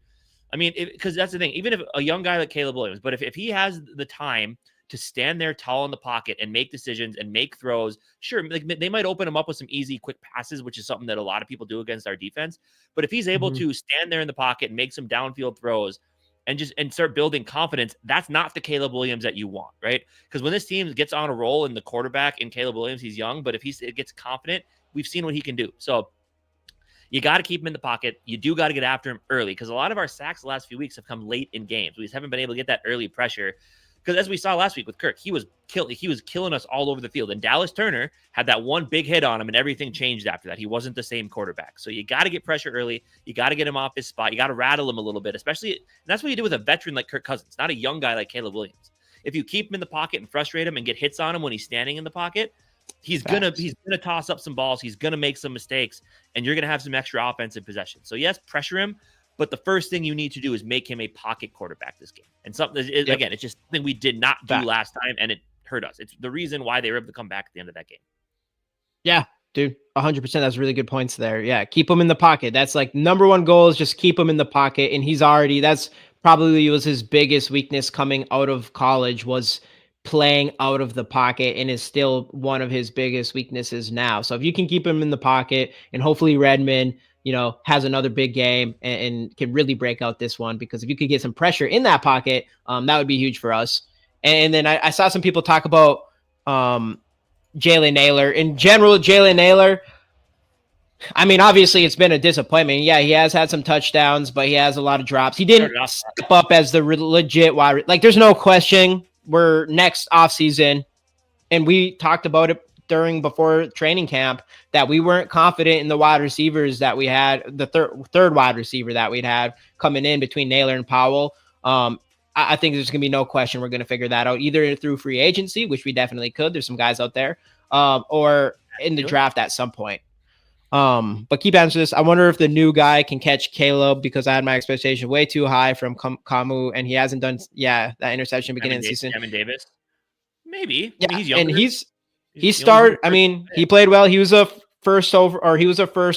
I mean, because that's the thing, even if a young guy like Caleb Williams, but if he has the time to stand there tall in the pocket and make decisions and make throws, sure, like they might open him up with some easy, quick passes, which is something that a lot of people do against our defense. But if he's able to stand there in the pocket and make some downfield throws and start building confidence, that's not the Caleb Williams that you want, right? Because when this team gets on a roll and the quarterback in Caleb Williams, he's young, but if he gets confident, we've seen what he can do. So you got to keep him in the pocket. You do got to get after him early, because a lot of our sacks the last few weeks have come late in games. We just haven't been able to get that early pressure. Because as we saw last week with Kirk, he was killing us all over the field. And Dallas Turner had that one big hit on him, and everything changed after that. He wasn't the same quarterback. So you got to get pressure early. You got to get him off his spot. You got to rattle him a little bit, especially. And that's what you do with a veteran like Kirk Cousins, not a young guy like Caleb Williams. If you keep him in the pocket and frustrate him and get hits on him when he's standing in the pocket, he's gonna toss up some balls. He's gonna make some mistakes, and you're gonna have some extra offensive possession. So yes, pressure him, but the first thing you need to do is make him a pocket quarterback this game. And again, it's just something we did not do last time, and it hurt us. It's the reason why they were able to come back at the end of that game. Yeah, dude, 100%. That's really good points there. Yeah, keep him in the pocket. That's like number one goal is just keep him in the pocket, and that's probably was his biggest weakness coming out of college, was playing out of the pocket, and is still one of his biggest weaknesses now. So if you can keep him in the pocket, and hopefully Redmond, has another big game and can really break out this one, because if you could get some pressure in that pocket, that would be huge for us. And then I saw some people talk about Jalen Nailor. In general, Jalen Nailor, I mean, obviously it's been a disappointment. Yeah, he has had some touchdowns, but he has a lot of drops. He didn't step up as the legit wide. Like, there's no question we're next offseason, and we talked about it before training camp, that we weren't confident in the wide receivers that we had, the third wide receiver that we'd had coming in between Nailor and Powell. I think there's going to be no question we're going to figure that out, either through free agency, which we definitely could. There's some guys out there, or in the draft at some point. But keep answering this. I wonder if the new guy can catch Caleb, because I had my expectation way too high from Camus, and he hasn't done, that interception beginning of the season. Kevin Davis, maybe. Yeah, I mean, he's younger. And he started. I mean, he played well. He was a first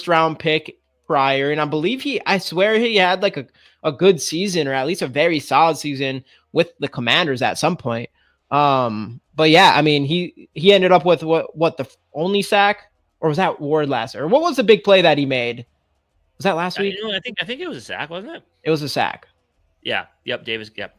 round pick prior, and I believe I swear he had like a good season, or at least a very solid season with the Commanders at some point. But yeah, I mean, he ended up with what the only sack, or was that Ward last? Or what was the big play that he made? Was that last week? I think it was a sack, wasn't it? It was a sack. Yeah. Yep. Davis. Yep.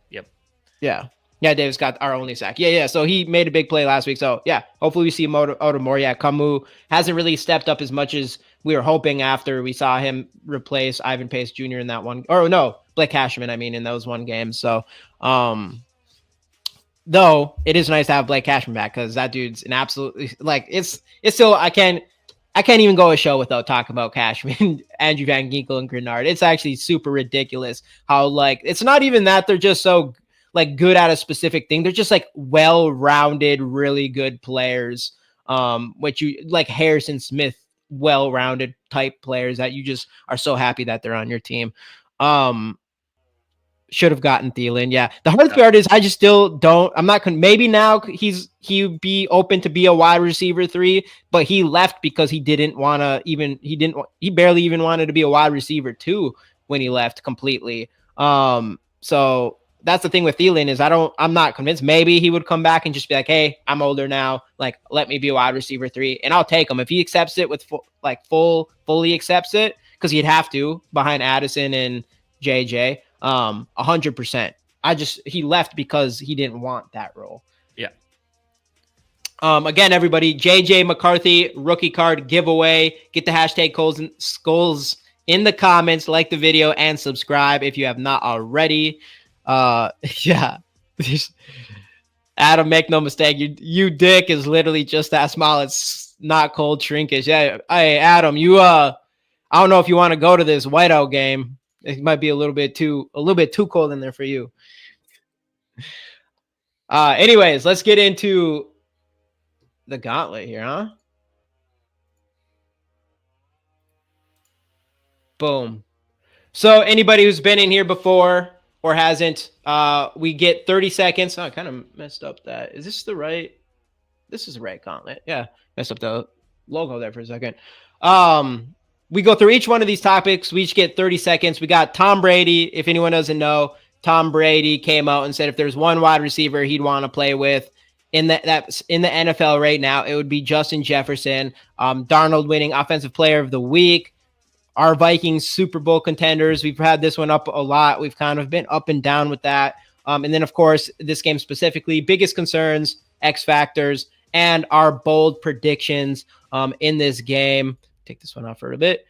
Yeah, Davis got our only sack. Yeah. So he made a big play last week. So yeah, hopefully we see him out of more. Yeah, Camus hasn't really stepped up as much as we were hoping after we saw him replace Ivan Pace Jr. in that one. Or no, Blake Cashman, in those one games. So, though it is nice to have Blake Cashman back, because that dude's an absolutely, like, it's still, I can't even go a show without talking about Cashman, Andrew Van Ginkel, and Grenard. It's actually super ridiculous how, like, it's not even that they're just so, like, good at a specific thing. They're just, like, well-rounded, really good players, which you, like Harrison Smith, well-rounded type players that you just are so happy that they're on your team. should have gotten Thielen. Yeah. The hard part is I just still don't. I'm not. Maybe now he'd be open to be a wide receiver 3, but he left because he didn't want to even. He barely even wanted to be a wide receiver 2 when he left completely. So that's the thing with Thielen is I'm not convinced. Maybe he would come back and just be like, hey, I'm older now. Like, let me be a wide receiver 3, and I'll take him if he accepts it with fully accepts it, because he'd have to behind Addison and JJ. 100%. He left because he didn't want that role. Yeah. Again, everybody, JJ McCarthy rookie card giveaway. Get the hashtag Skols in the comments, like the video, and subscribe if you have not already. Yeah. Adam, make no mistake, you dick is literally just that small. It's not cold shrinkage. Yeah. Hey, Adam, I don't know if you want to go to this whiteout game. It might be a little bit too cold in there for you. Anyways, let's get into the gauntlet here, huh? Boom. So anybody who's been in here before or hasn't, we get 30 seconds. Oh, I kind of messed up that. Is this the right? This is the right gauntlet. Yeah, messed up the logo there for a second. We go through each one of these topics. We each get 30 seconds. We got Tom Brady. If anyone doesn't know, Tom Brady came out and said if there's one wide receiver he'd want to play with that's in the NFL right now, it would be Justin Jefferson. Darnold winning Offensive Player of the Week. Our Vikings Super Bowl contenders. We've had this one up a lot. We've kind of been up and down with that. And then, of course, this game specifically, biggest concerns, X factors, and our bold predictions in this game. Take this one off for a bit.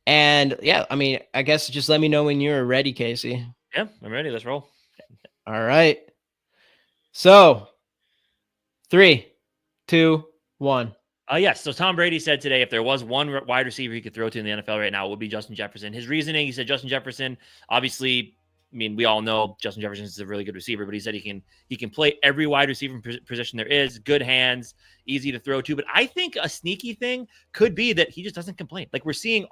And yeah, I mean, I guess just let me know when you're ready, Casey. Yeah, I'm ready. Let's roll. All right. So 3, 2, 1. Yes. So Tom Brady said today, if there was one wide receiver he could throw to in the NFL right now, it would be Justin Jefferson. His reasoning, he said Justin Jefferson, obviously, I mean, we all know Justin Jefferson is a really good receiver, but he said he can play every wide receiver position there is, good hands, easy to throw to. But I think a sneaky thing could be that he just doesn't complain. Like we're seeing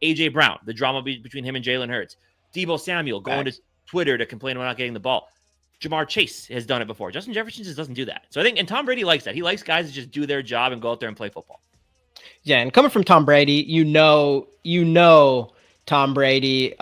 A.J. Brown, the drama between him and Jalen Hurts. Deebo Samuel going to Twitter to complain about not getting the ball. Jamar Chase has done it before. Justin Jefferson just doesn't do that. So I think, and Tom Brady likes that. He likes guys to just do their job and go out there and play football. Yeah, and coming from Tom Brady, you know Tom Brady,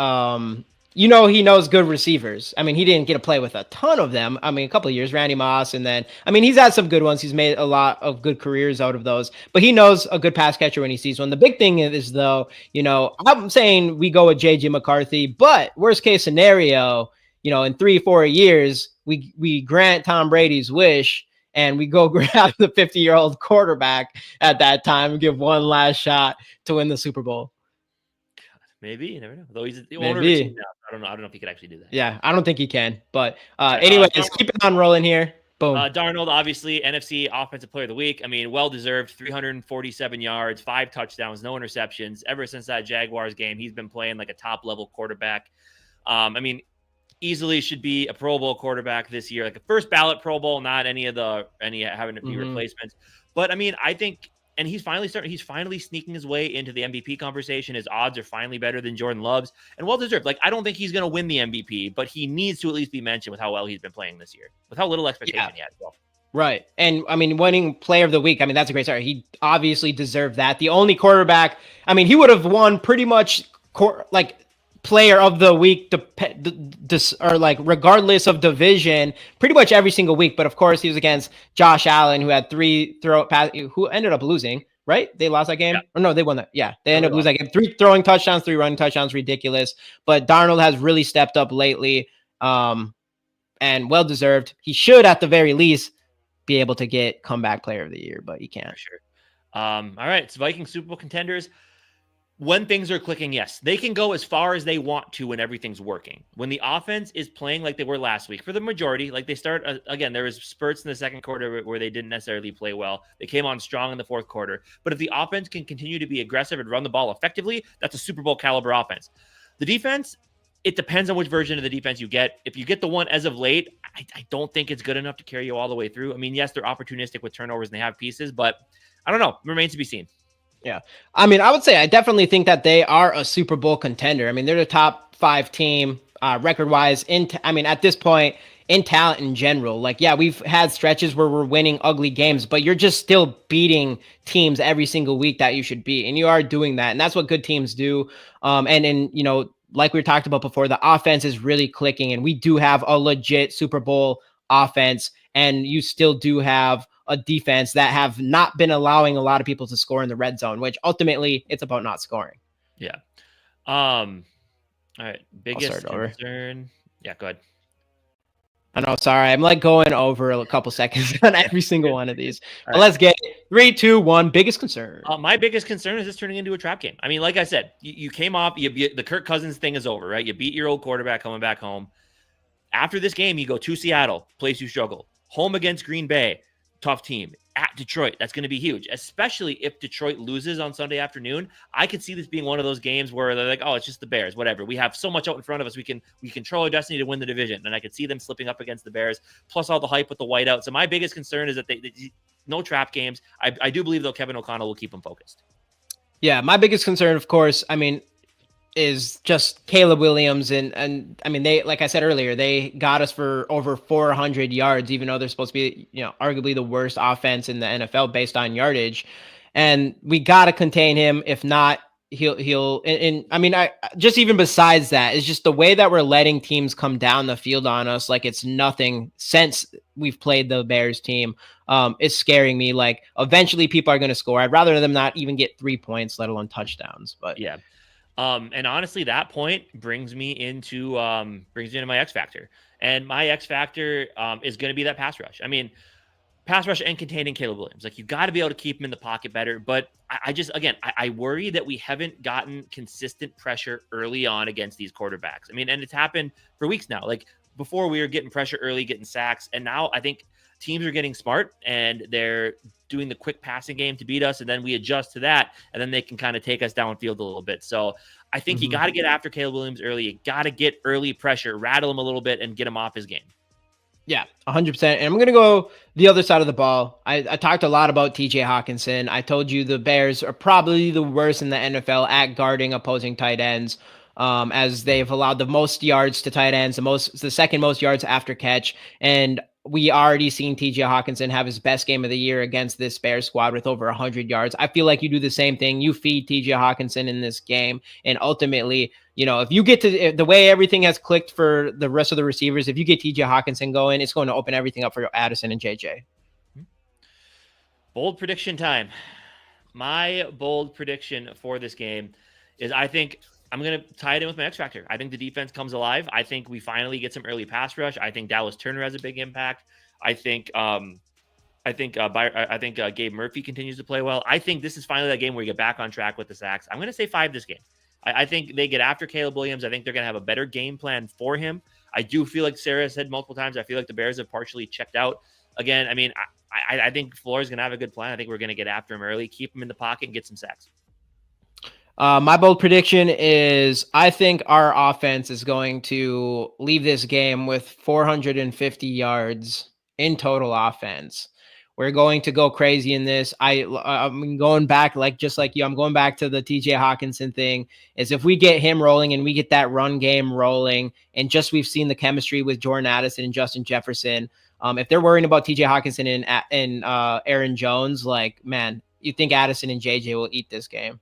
he knows good receivers. I mean, he didn't get to play with a ton of them. I mean, a couple of years, Randy Moss, and then, I mean, he's had some good ones. He's made a lot of good careers out of those, but he knows a good pass catcher when he sees one. The big thing is, though, I'm saying we go with JJ McCarthy, but worst case scenario, in 3-4 years, we grant Tom Brady's wish and we go grab the 50-year-old quarterback at that time and give one last shot to win the Super Bowl. Maybe, you never know. Though he's the owner of the team now. I don't know if he could actually do that. Yeah, I don't think he can. But anyway, just keep it on rolling here. Boom. Darnold, obviously, NFC Offensive Player of the Week. I mean, well-deserved, 347 yards, 5 touchdowns, no interceptions. Ever since that Jaguars game, he's been playing like a top-level quarterback. I mean, easily should be a Pro Bowl quarterback this year, like a first ballot Pro Bowl, not any having to be replacements. But I mean, I think, and he's finally sneaking his way into the MVP conversation. His odds are finally better than Jordan Love's, and well deserved. Like, I don't think he's going to win the MVP, but he needs to at least be mentioned with how well he's been playing this year, with how little expectation he had as well. Right. And I mean, winning Player of the Week, I mean, that's a great start. He obviously deserved that. The only quarterback, I mean, he would have won pretty much Player of the Week, or like regardless of division, pretty much every single week. But of course, he was against Josh Allen, who had 3 who ended up losing. Right? They lost that game, or no? They won that. Yeah, they ended up losing that game. 3 throwing touchdowns, 3 running touchdowns, ridiculous. But Darnold has really stepped up lately, and well deserved. He should, at the very least, be able to get comeback Player of the Year, but he can't. For sure. All right, it's Vikings Super Bowl contenders. When things are clicking, yes, they can go as far as they want to when everything's working. When the offense is playing like they were last week, for the majority, like they start, again, there was spurts in the second quarter where they didn't necessarily play well. They came on strong in the fourth quarter. But if the offense can continue to be aggressive and run the ball effectively, that's a Super Bowl caliber offense. The defense, it depends on which version of the defense you get. If you get the one as of late, I don't think it's good enough to carry you all the way through. I mean, yes, they're opportunistic with turnovers and they have pieces, but I don't know. Remains to be seen. Yeah. I mean, I would say I definitely think that they are a Super Bowl contender. I mean, they're the top 5 team. record-wise. At this point, in talent in general, like, yeah, we've had stretches where we're winning ugly games, but you're just still beating teams every single week that you should beat, and you are doing that, and that's what good teams do. Like we talked about before, the offense is really clicking, and we do have a legit Super Bowl offense, and you still do have a defense that have not been allowing a lot of people to score in the red zone, which ultimately it's about not scoring. Yeah. All right. Biggest over. concern. Yeah, go ahead. I know, sorry. I'm like going over a couple seconds on every single one of these. But let's get it. 3, 2, 1. Biggest concern. My biggest concern is this turning into a trap game. I mean, like I said, you came off, the Kirk Cousins thing is over, right? You beat your old quarterback coming back home. After this game, you go to Seattle, place you struggle. Home against Green Bay, tough team. At Detroit, that's going to be huge, especially if Detroit loses on Sunday afternoon. I could see this being one of those games where they're like, oh, it's just the Bears, whatever. We have so much out in front of us. We control our destiny to win the division. And I could see them slipping up against the Bears, plus all the hype with the whiteout. So my biggest concern is that they no trap games. I do believe, though, Kevin O'Connell will keep them focused. Yeah, my biggest concern, of course, is just Caleb Williams. And they, like I said earlier, they got us for over 400 yards, even though they're supposed to be, arguably the worst offense in the NFL based on yardage. And we got to contain him. If not, just even besides that, it's just the way that we're letting teams come down the field on us. Like, it's nothing since we've played the Bears team. It's scaring me. Like, eventually people are going to score. I'd rather them not even get 3 points, let alone touchdowns. But yeah. And honestly, that point brings me into my X factor, and my X factor is going to be that pass rush. I mean, pass rush and containing Caleb Williams. Like, you've got to be able to keep him in the pocket better. But I worry that we haven't gotten consistent pressure early on against these quarterbacks. I mean, and it's happened for weeks now. Like, before, we were getting pressure early, getting sacks, and now I think teams are getting smart and they're doing the quick passing game to beat us, and then we adjust to that, and then they can kind of take us downfield a little bit. So I think you got to get after Caleb Williams early. You got to get early pressure, rattle him a little bit, and get him off his game. Yeah, 100%. And I'm going to go the other side of the ball. I talked a lot about TJ Hawkinson. I told you the Bears are probably the worst in the NFL at guarding opposing tight ends, as they've allowed the most yards to tight ends, the second most yards after catch. And we already seen TJ Hawkinson have his best game of the year against this Bears squad with over 100 yards. I feel like you do the same thing. You feed TJ Hawkinson in this game, and ultimately, if you get to the way everything has clicked for the rest of the receivers, if you get TJ Hawkinson going, it's going to open everything up for Addison and JJ. Bold prediction time. My bold prediction for this game is, I think I'm going to tie it in with my X factor. I think the defense comes alive. I think we finally get some early pass rush. I think Dallas Turner has a big impact. I think Gabe Murphy continues to play well. I think this is finally that game where we get back on track with the sacks. I'm going to say 5 this game. I think they get after Caleb Williams. I think they're going to have a better game plan for him. I do feel like Sarah said multiple times, I feel like the Bears have partially checked out. Again, I mean, I think Flores is going to have a good plan. I think we're going to get after him early, keep him in the pocket, and get some sacks. My bold prediction is I think our offense is going to leave this game with 450 yards in total offense. We're going to go crazy in this. I'm going back, just like you. I'm going back to the TJ Hawkinson thing. Is if we get him rolling and we get that run game rolling, and just we've seen the chemistry with Jordan Addison and Justin Jefferson. If they're worrying about TJ Hawkinson and Aaron Jones, man, you think Addison and JJ will eat this game.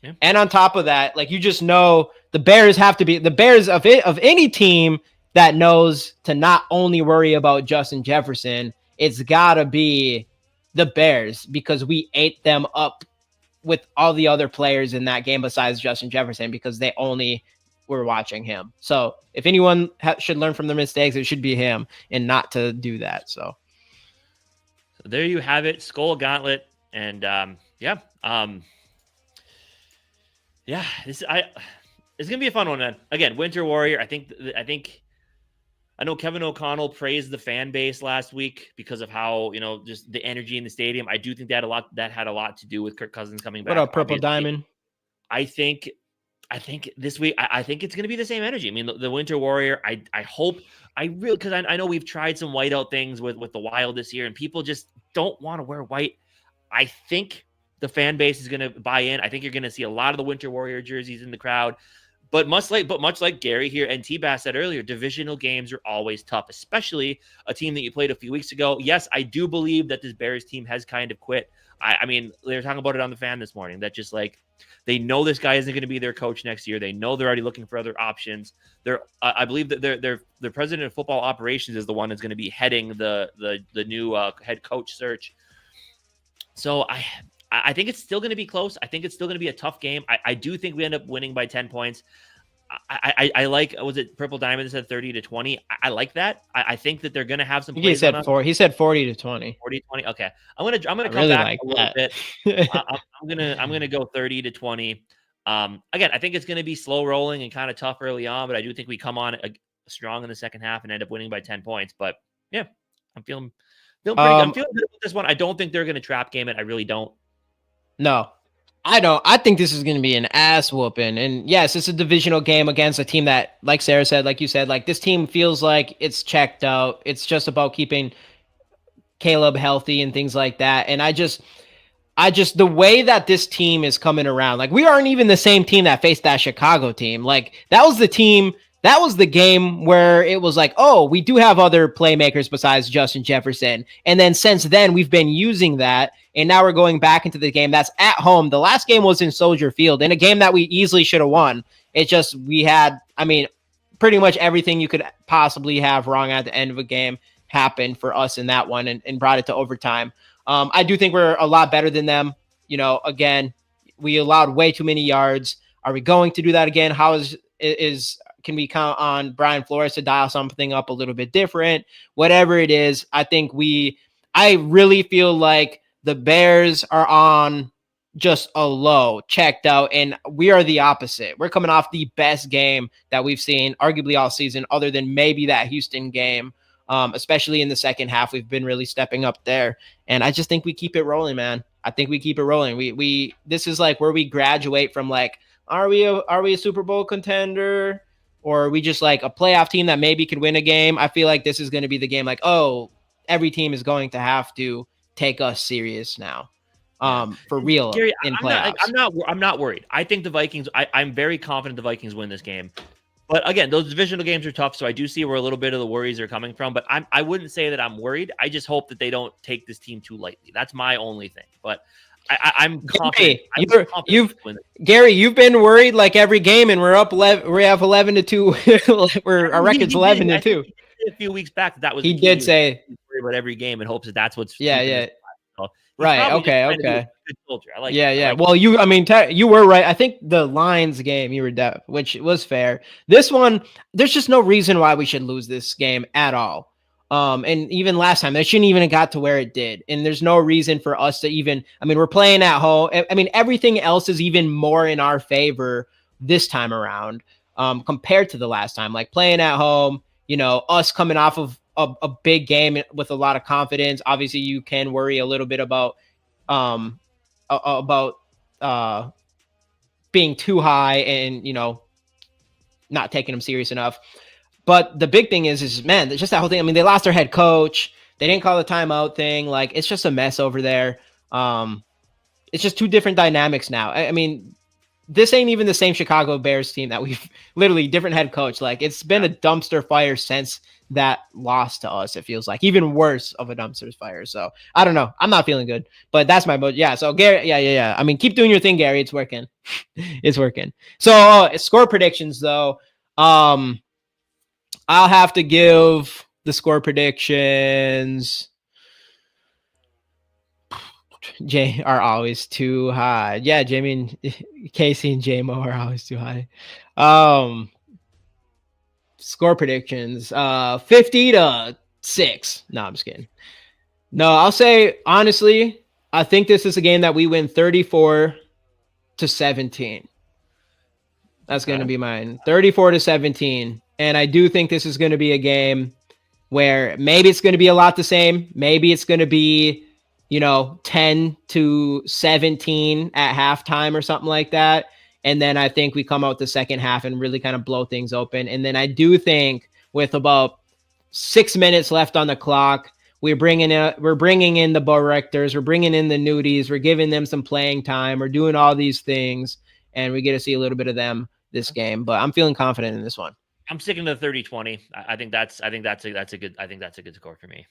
Yeah. And on top of that, you just know the Bears have to be the Bears of any team that knows to not only worry about Justin Jefferson. It's got to be the Bears, because we ate them up with all the other players in that game besides Justin Jefferson, because they only were watching him. So if anyone should learn from their mistakes, it should be him, and not to do that. So there you have it. Skol gauntlet. And it's going to be a fun one, man. Again, Winter Warrior. I know Kevin O'Connell praised the fan base last week because of how, just the energy in the stadium. I do think that had a lot to do with Kirk Cousins coming back. What up, Purple Diamond? I think this week, I think it's going to be the same energy. I mean, the Winter Warrior, I hope, because I know we've tried some whiteout things with the Wild this year, and people just don't want to wear white. I think the fan base is going to buy in. I think you're going to see a lot of the Winter Warrior jerseys in the crowd. But much like Gary here and T-Bass said earlier, divisional games are always tough, especially a team that you played a few weeks ago. Yes, I do believe that this Bears team has kind of quit. I mean, they were talking about it on the Fan this morning, that just like they know this guy isn't going to be their coach next year. They know they're already looking for other options. I believe that their president of football operations is the one that's going to be heading the new head coach search. So I think it's still going to be close. I think it's still going to be a tough game. I do think we end up winning by 10 points. I like, was it Purple Diamond said 30-20? I like that. I think that they're going to have some plays. He said 40-20. 40-20. Okay. I'm going to come really back like a little bit. I'm going to go 30-20. Again, I think it's going to be slow rolling and kind of tough early on, but I do think we come on strong in the second half and end up winning by 10 points. But yeah, I'm feeling pretty good. I'm feeling good about this one. I don't think they're going to trap game it. I really don't. No, I don't. I think this is going to be an ass whooping. And yes, it's a divisional game against a team that, like Sarah said, like you said, like this team feels like it's checked out. It's just about keeping Caleb healthy and things like that. And I just, the way that this team is coming around, like we aren't even the same team that faced that Chicago team. Like that was the team, that was the game where it was like, oh, we do have other playmakers besides Justin Jefferson. And then since then, we've been using that. And now we're going back into the game that's at home. The last game was in Soldier Field in a game that we easily should have won. It's just we had, I mean, pretty much everything you could possibly have wrong at the end of a game happened for us in that one and brought it to overtime. I do think we're a lot better than them. You know, again, we allowed way too many yards. Are we going to do that again? How can we count on Brian Flores to dial something up a little bit different? Whatever it is, I really feel like the Bears are on just a low, checked out, and we are the opposite. We're coming off the best game that we've seen arguably all season, other than maybe that Houston game. Especially in the second half, we've been really stepping up there. And I just think we keep it rolling, man. I think we keep it rolling. This is like where we graduate from like, are we a Super Bowl contender? Or are we just like a playoff team that maybe could win a game? I feel like this is going to be the game like, oh, every team is going to have to take us serious now. For real. Gary, in playoffs. I'm not worried. I think the Vikings, I'm very confident the Vikings win this game. But again, those divisional games are tough, so I do see where a little bit of the worries are coming from. But I wouldn't say that I'm worried. I just hope that they don't take this team too lightly. That's my only thing. But I'm confident. Gary, you've been worried like every game, and we're up. We have 11-2. Our record's 11-2. A few weeks back, that was he did say worry about every game and hopes that that's what's right. Okay. Good culture. I like. Yeah. Well, you were right. I think the Lions game you were which was fair. This one, there's just no reason why we should lose this game at all. And even last time, it shouldn't even have got to where it did. And there's no reason for us to even. I mean, we're playing at home. I mean, everything else is even more in our favor this time around, compared to the last time. Like playing at home, you know, us coming off of a big game with a lot of confidence. Obviously, you can worry a little bit about being too high and, you know, not taking them serious enough. But the big thing is man, it's just that whole thing. I mean, they lost their head coach. They didn't call the timeout thing. Like, it's just a mess over there. It's just two different dynamics now. I mean, this ain't even the same Chicago Bears team that we've literally different head coach. Like, it's been a dumpster fire since that loss to us. It feels like even worse of a dumpster fire. So I don't know. I'm not feeling good, but that's my mood. Yeah. So Gary, yeah. I mean, keep doing your thing, Gary. It's working. It's working. So score predictions though. I'll have to give the score predictions. Jay are always too high. Yeah, Jamie and Casey and JMO are always too high. Score predictions, 50-6. No, I'm just kidding. No, I'll say honestly, I think this is a game that we win 34-17. That's going to be mine. 34-17. And I do think this is going to be a game where maybe it's going to be a lot the same. Maybe it's going to be, 10-17 at halftime or something like that. And then I think we come out the second half and really kind of blow things open. And then I do think with about 6 minutes left on the clock, we're bringing in the Borectors, we're bringing in the Nudies, we're giving them some playing time, we're doing all these things, and we get to see a little bit of them this game, but I'm feeling confident in this one. I'm sticking to 30-20. I think that's a good score for me.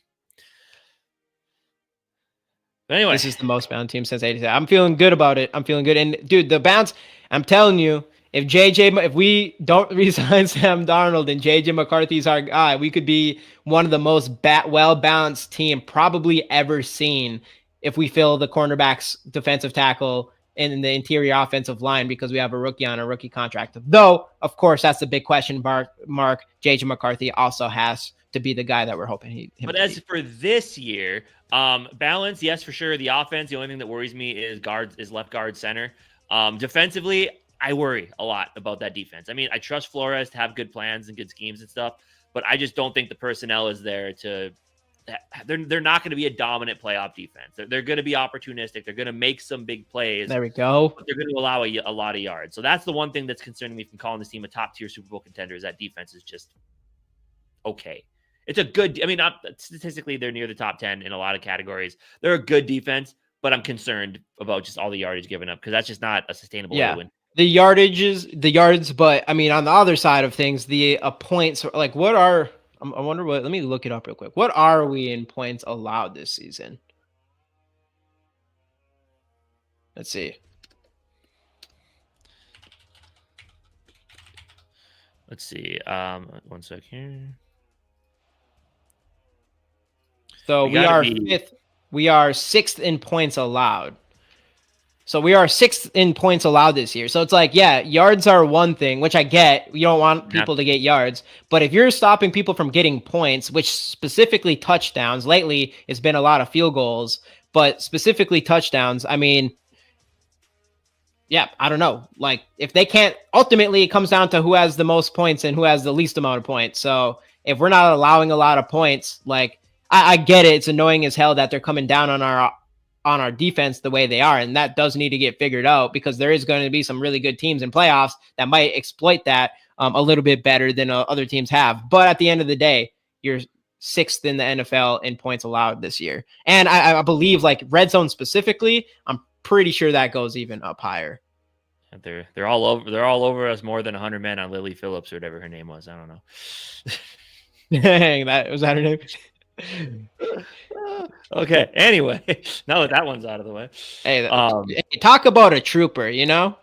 But anyway, this is the most bound team since 87. I'm feeling good about it. I'm feeling good. And dude, the bounce, I'm telling you, if we don't resign Sam Darnold and JJ McCarthy's our guy, we could be one of the most well-balanced team probably ever seen if we fill the cornerbacks, defensive tackle, and the interior offensive line because we have a rookie on a rookie contract. Though, of course, that's the big question mark. JJ McCarthy also has to be the guy that we're hoping But as for this year, balance, yes, for sure. The offense, the only thing that worries me is left guard, center. Defensively, I worry a lot about that defense. I mean, I trust Flores to have good plans and good schemes and stuff, but I just don't think the personnel is there to. They're not going to be a dominant playoff defense. They're going to be opportunistic. They're going to make some big plays. There we go. But they're going to allow a lot of yards. So that's the one thing that's concerning me from calling this team a top tier Super Bowl contender. Is that defense is just okay. It's a good. I mean, statistically, they're near the top 10 in a lot of categories. They're a good defense, but I'm concerned about just all the yardage given up because that's just not a sustainable way to win. The yards, but I mean, on the other side of things, the points, like what are, I wonder what, let me look it up real quick. What are we in points allowed this season? Let's see. Let's see. 1 sec here. So we are fifth. We are sixth in points allowed. So we are sixth in points allowed this year. So it's like, yeah, yards are one thing, which I get. You don't want people to get yards. But if you're stopping people from getting points, which specifically touchdowns, lately it's been a lot of field goals, but specifically touchdowns, I mean, yeah, I don't know. Like, if they can't, ultimately it comes down to who has the most points and who has the least amount of points. So if we're not allowing a lot of points, like, I get it. It's annoying as hell that they're coming down on our defense the way they are. And that does need to get figured out because there is going to be some really good teams in playoffs that might exploit that a little bit better than other teams have. But at the end of the day, you're sixth in the NFL in points allowed this year. And I believe like red zone specifically, I'm pretty sure that goes even up higher. They're all over us more than 100 men on Lily Phillips or whatever her name was. I don't know. Dang, was that her name? Okay. Anyway, now that that one's out of the way, hey, talk about a trooper, you know.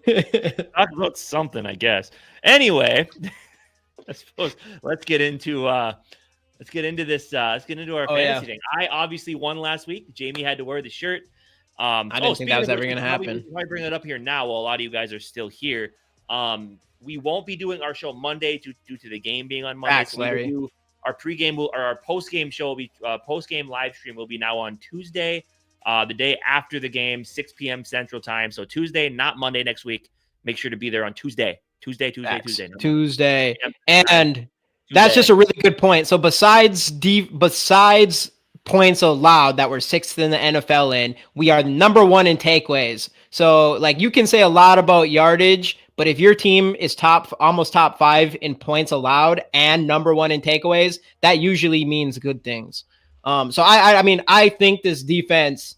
Talk about something, I guess. Anyway, I suppose let's get into this. Let's get into our fantasy thing. I obviously won last week. Jamie had to wear the shirt. I didn't think that was ever going to happen. I bring it up here now while a lot of you guys are still here. We won't be doing our show Monday due to the game being on Monday. Facts, Larry. Our pregame or our postgame show will be postgame live stream will be now on Tuesday, the day after the game, 6 p.m. Central Time. So Tuesday, not Monday next week. Make sure to be there on Tuesday. Tuesday. And that's just a really good point. So besides points allowed that we're sixth in the NFL in, we are number one in takeaways. So like you can say a lot about yardage, but if your team is almost top 5 in points allowed and number one in takeaways, that usually means good things. So I mean, I think this defense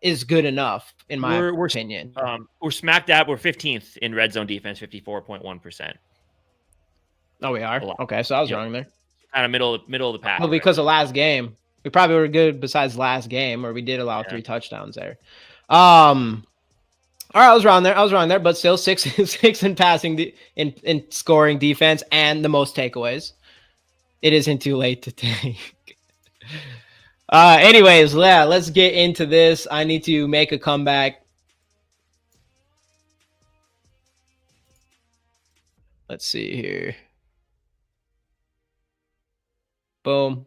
is good enough in my opinion. We're smack dab. We're 15th in red zone defense, 54.1%. Oh, we are? Okay, so I was wrong there. Kind of middle of the pack. Well, because of last game. We probably were good besides last game, where we did allow 3 touchdowns there. All right, I was wrong there, but still six in passing, in scoring defense, and the most takeaways. It isn't too late to take. Anyways, yeah, let's get into this. I need to make a comeback. Let's see here. Boom.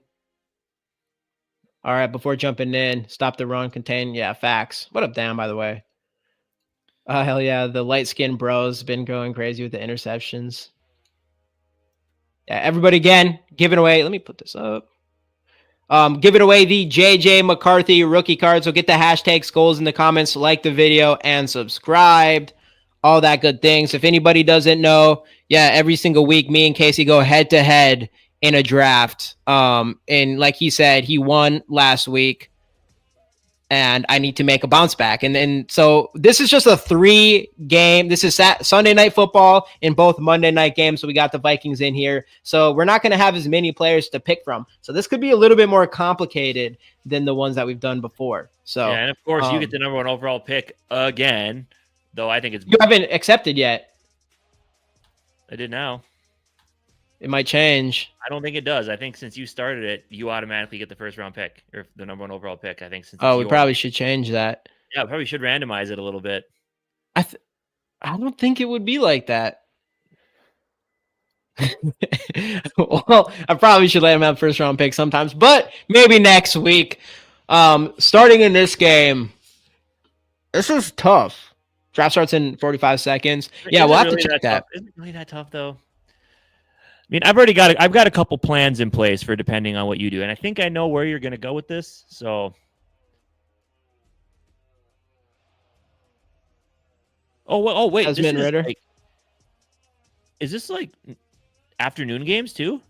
All right, before jumping in, stop the run, contain. Yeah, facts. What up, Dan, by the way? Hell yeah, the light-skinned bros been going crazy with the interceptions. Yeah, everybody again, giving away. Let me put this up. Giving away the JJ McCarthy rookie card. So get the hashtag Skols in the comments, like the video, and subscribed. All that good things. If anybody doesn't know, yeah, every single week, me and Casey go head-to-head in a draft. And like he said, he won last week. and I need to make a bounce back. And so this is just a 3-game. This is Sunday Night Football in both Monday night games. So we got the Vikings in here. So we're not going to have as many players to pick from. So this could be a little bit more complicated than the ones that we've done before. So yeah, and of course you get the number 1 overall pick again, though I think it's you haven't accepted yet. I did now. It might change. I don't think it does. I think since you started it, you automatically get the first round pick or the number 1 overall pick. I think since we probably should change that. Yeah, probably should randomize it a little bit. I don't think it would be like that. Well, I probably should let him have first round pick sometimes, but maybe next week. Starting in this game, this is tough. Draft starts in 45 seconds. Yeah, we'll have to check that. Isn't it really that tough though? I mean, I've got a couple plans in place for depending on what you do, and I think I know where you're going to go with this. So, wait, Desmond Ritter. Is this like afternoon games too?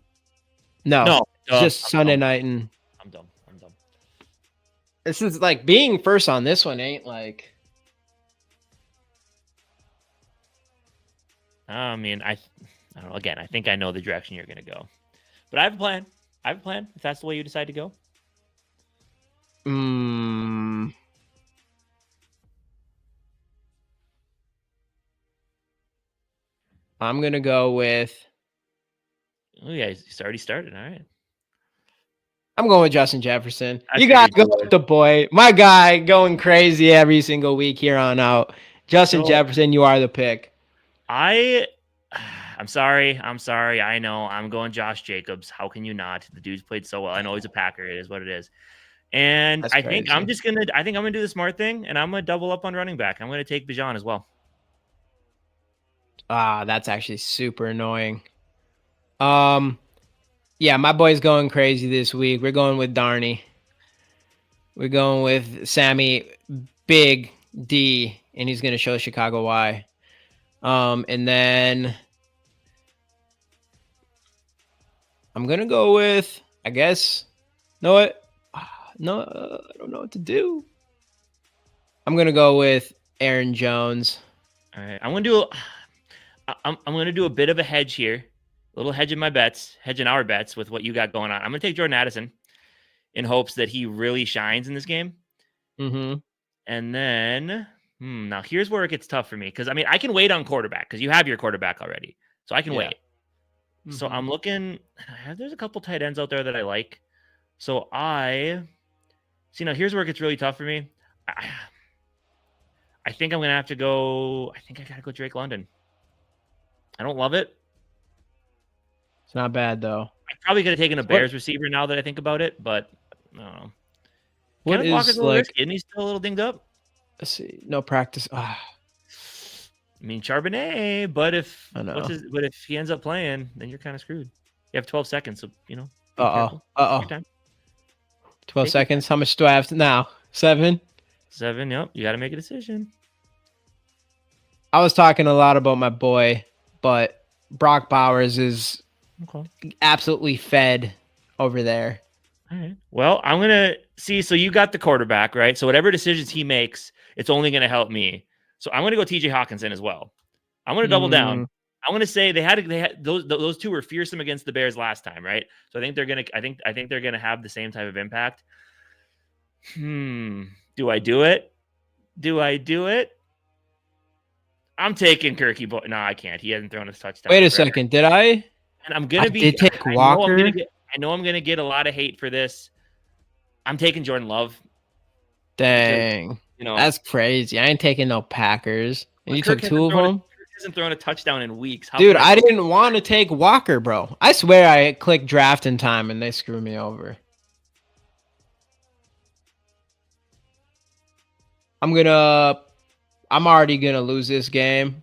No, just Sunday night, and I'm dumb. This is like being first on this one ain't like. I mean, I don't know. Again, I think I know the direction you're going to go, but I have a plan. If that's the way you decide to go. I'm gonna go with. Oh yeah, he's already started. All right. I'm going with Justin Jefferson. You gotta go with the boy, my guy, going crazy every single week here on out. Justin Jefferson, you are the pick. I'm sorry. I know. I'm going Josh Jacobs. How can you not? The dude's played so well. I know he's a Packer. It is what it is. And I think I'm gonna do the smart thing, and I'm gonna double up on running back. I'm gonna take Bijan as well. That's actually super annoying. Yeah, my boy's going crazy this week. We're going with Darney. We're going with Sammy Big D, and he's gonna show Chicago why. And then I'm gonna go with, I guess. Know what? No, I don't know what to do. I'm gonna go with Aaron Jones. All right, I'm gonna do a bit of a hedge here, a little hedge in our bets with what you got going on. I'm gonna take Jordan Addison in hopes that he really shines in this game. Mm-hmm. And then now here's where it gets tough for me because I mean I can wait on quarterback because you have your quarterback already, so I can wait. Mm-hmm. So I'm looking. There's a couple tight ends out there that I like. So I see now. Here's where it gets really tough for me. I think I'm gonna have to go. I think I gotta go Drake London. I don't love it. It's not bad though. I probably could have taken a Bears receiver now that I think about it, but I don't know. What Kenneth Walker's a little risky, isn't he still a little dinged up? Let's see. No practice. I mean Charbonnet, but if he ends up playing, then you're kind of screwed. You have 12 seconds, so you know. 12 seconds. How much do I have now? 7? 7, yep. You got to make a decision. I was talking a lot about my boy, but Brock Bowers is absolutely fed over there. All right. Well, I'm going to see. So you got the quarterback, right? So whatever decisions he makes, it's only going to help me. So I'm going to go TJ Hawkinson as well. I'm going to double down. I'm going to say they had those two were fearsome against the Bears last time, right? So I think they're going to they're going to have the same type of impact. Do I do it? I'm taking Kirky, but no, I can't. He hasn't thrown a touchdown. Wait a second. Did I? And I'm going to did take Walker. I know I'm going to get a lot of hate for this. I'm taking Jordan Love. Dang. Because, that's crazy. I ain't taking no Packers. And you took 2 of them? Kirk hasn't thrown a touchdown in weeks. Dude, I didn't want to take Walker, bro. I swear I clicked draft in time and they screwed me over. I'm already going to lose this game.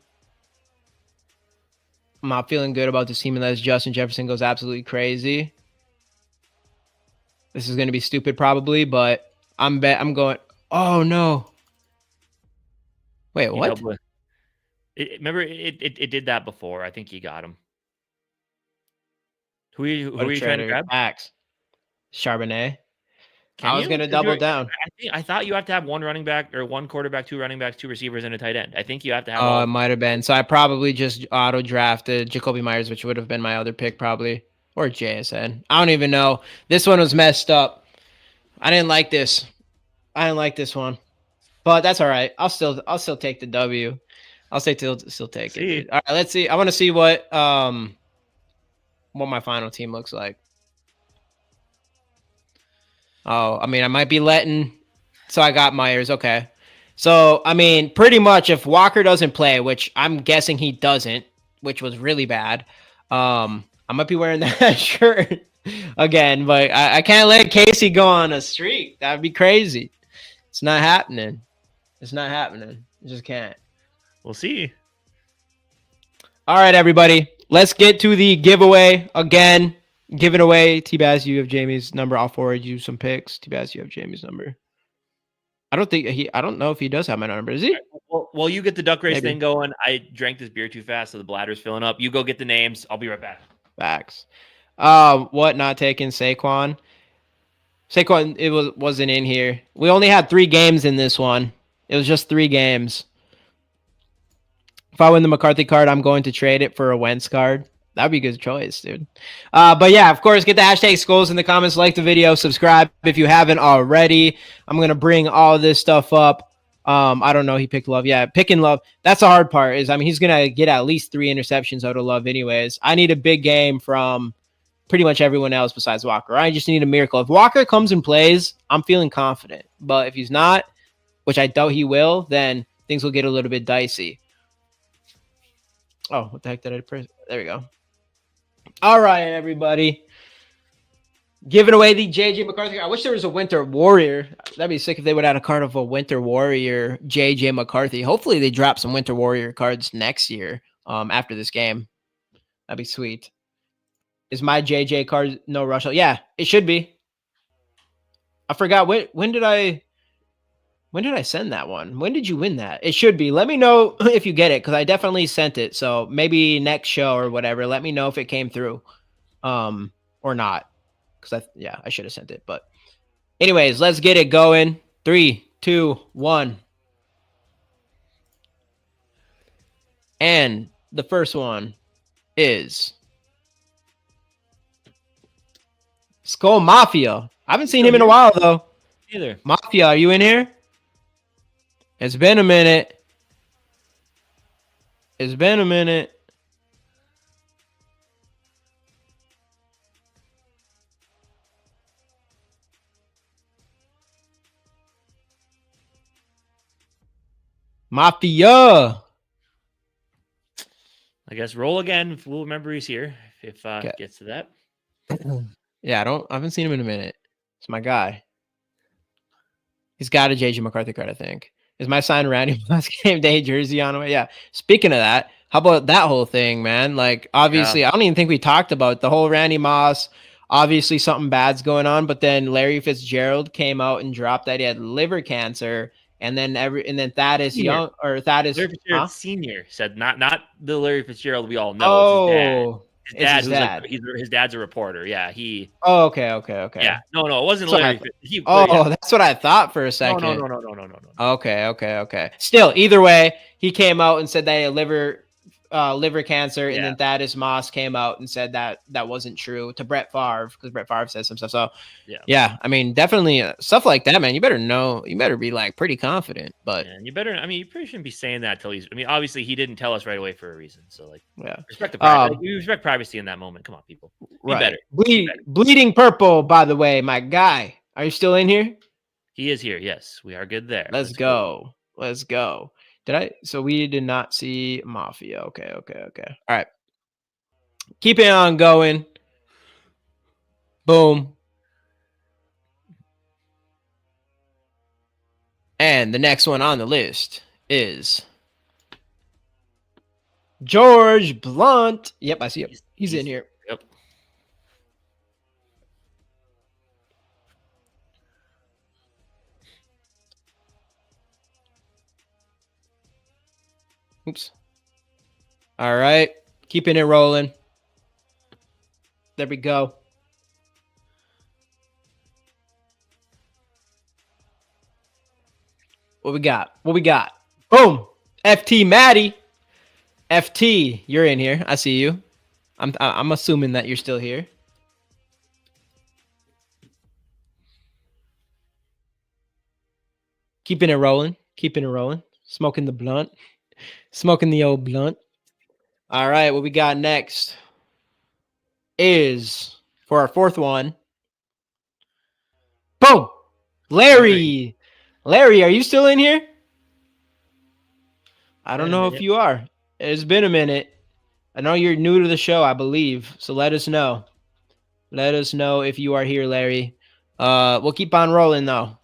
I'm not feeling good about this team unless Justin Jefferson goes absolutely crazy. This is going to be stupid probably, but I'm going. Oh, no. Wait, what? Remember, it did that before. I think he got him. Who are you trying to grab? Max. Charbonnet. Can I was you? going to 'Cause double down. I thought you have to have one running back or one quarterback, two running backs, two receivers, and a tight end. I think you have to have all. It might have been. So I probably just auto drafted Jacoby Myers, which would have been my other pick probably, or JSN. I don't even know. This one was messed up. I didn't like this. I didn't like this one, but that's all right. I'll still take the W. I'll still take it, dude. All right, let's see. I want to see what my final team looks like. Oh, I mean, I might be letting. So I got Myers. Okay. So, I mean, pretty much if Walker doesn't play, which I'm guessing he doesn't, which was really bad, I might be wearing that shirt again, but I can't let Casey go on a streak. That'd be crazy. It's not happening. It's not happening. I just can't. We'll see. All right, everybody. Let's get to the giveaway again. Giving away. T-Baz, you have Jamie's number. I'll forward you some picks. T-Baz, you have Jamie's number. I don't know if he does have my number. Is he? Well, you get the duck race Maybe. thing going. I drank this beer too fast, so the bladder's filling up. You go get the names. I'll be right back. Facts. What not taking Saquon? Saquon, it wasn't in here. We only had 3 games in this one. It was just 3 games. If I win the McCarthy card, I'm going to trade it for a Wentz card. That'd be a good choice, dude. But yeah, of course, get the hashtag Skols in the comments, like the video, subscribe if you haven't already. I'm going to bring all this stuff up. I don't know. He picked Love. Yeah, picking Love. That's the hard part is, I mean, he's going to get at least 3 interceptions out of Love anyways. I need a big game from pretty much everyone else besides Walker. I just need a miracle. If Walker comes and plays, I'm feeling confident. But if he's not, which I doubt he will, then things will get a little bit dicey. Oh, what the heck did I press? There we go. All right, everybody. Giving away the JJ McCarthy. I wish there was a Winter Warrior. That'd be sick if they would add a card of a Winter Warrior JJ McCarthy. Hopefully they drop some Winter Warrior cards next year after this game. That'd be sweet. Is my JJ card no rush? Yeah, it should be. I forgot. When did I send that one? When did you win that? It should be. Let me know if you get it, because I definitely sent it. So maybe next show or whatever, let me know if it came through or not. Because I should have sent it. But anyways, let's get it going. 3, 2, 1. And the first one is Skol Mafia. I haven't seen him in a while, though. Either. Mafia, are you in here? It's been a minute. It's been a minute. Mafia. I guess roll again. We'll remember he's here if it gets to that. Yeah, I haven't seen him in a minute. It's my guy. He's got a JJ McCarthy card, I think. Is my sign Randy Moss game day jersey on the way? Yeah. Speaking of that, how about that whole thing, man? Like, obviously, I don't even think we talked about the whole Randy Moss. Obviously, something bad's going on, but then Larry Fitzgerald came out and dropped that he had liver cancer, and then Thaddeus Young or Thaddeus Larry Fitzgerald Senior said not the Larry Fitzgerald we all know. Oh, it's his dad. His dad's a reporter. Yeah, he. Oh, okay. Yeah, no, it wasn't Larry. That's what I thought for a second. No. Okay. Still, either way, he came out and said that he had liver cancer, and then Thaddeus Moss came out and said that wasn't true to Brett Favre, because Brett Favre said some stuff. So yeah, I mean, definitely stuff like that, man. You better be like pretty confident, but you probably shouldn't be saying that till he's. I mean, obviously he didn't tell us right away for a reason. So like, respect the privacy. We respect privacy in that moment. Come on, people. Be better. Bleeding Purple, by the way, my guy. Are you still in here? He is here. Yes, we are good there. Let's go. So we did not see Mafia. Okay. All right. Keeping on going. Boom. And the next one on the list is George Blunt. Yep, I see him. He's in here. Yep. Oops. All right. Keeping it rolling. There we go. What we got? What we got? Boom. FT Maddie. FT, you're in here. I see you. I'm assuming that you're still here. Keeping it rolling. Keeping it rolling. Smoking the blunt. Smoking the old blunt. All right, what we got next is for our fourth one. Boom. Larry. Larry, are you still in here? I don't know if you are. It's been a minute. I know you're new to the show, I believe. So let us know. Let us know if you are here, Larry. We'll keep on rolling though.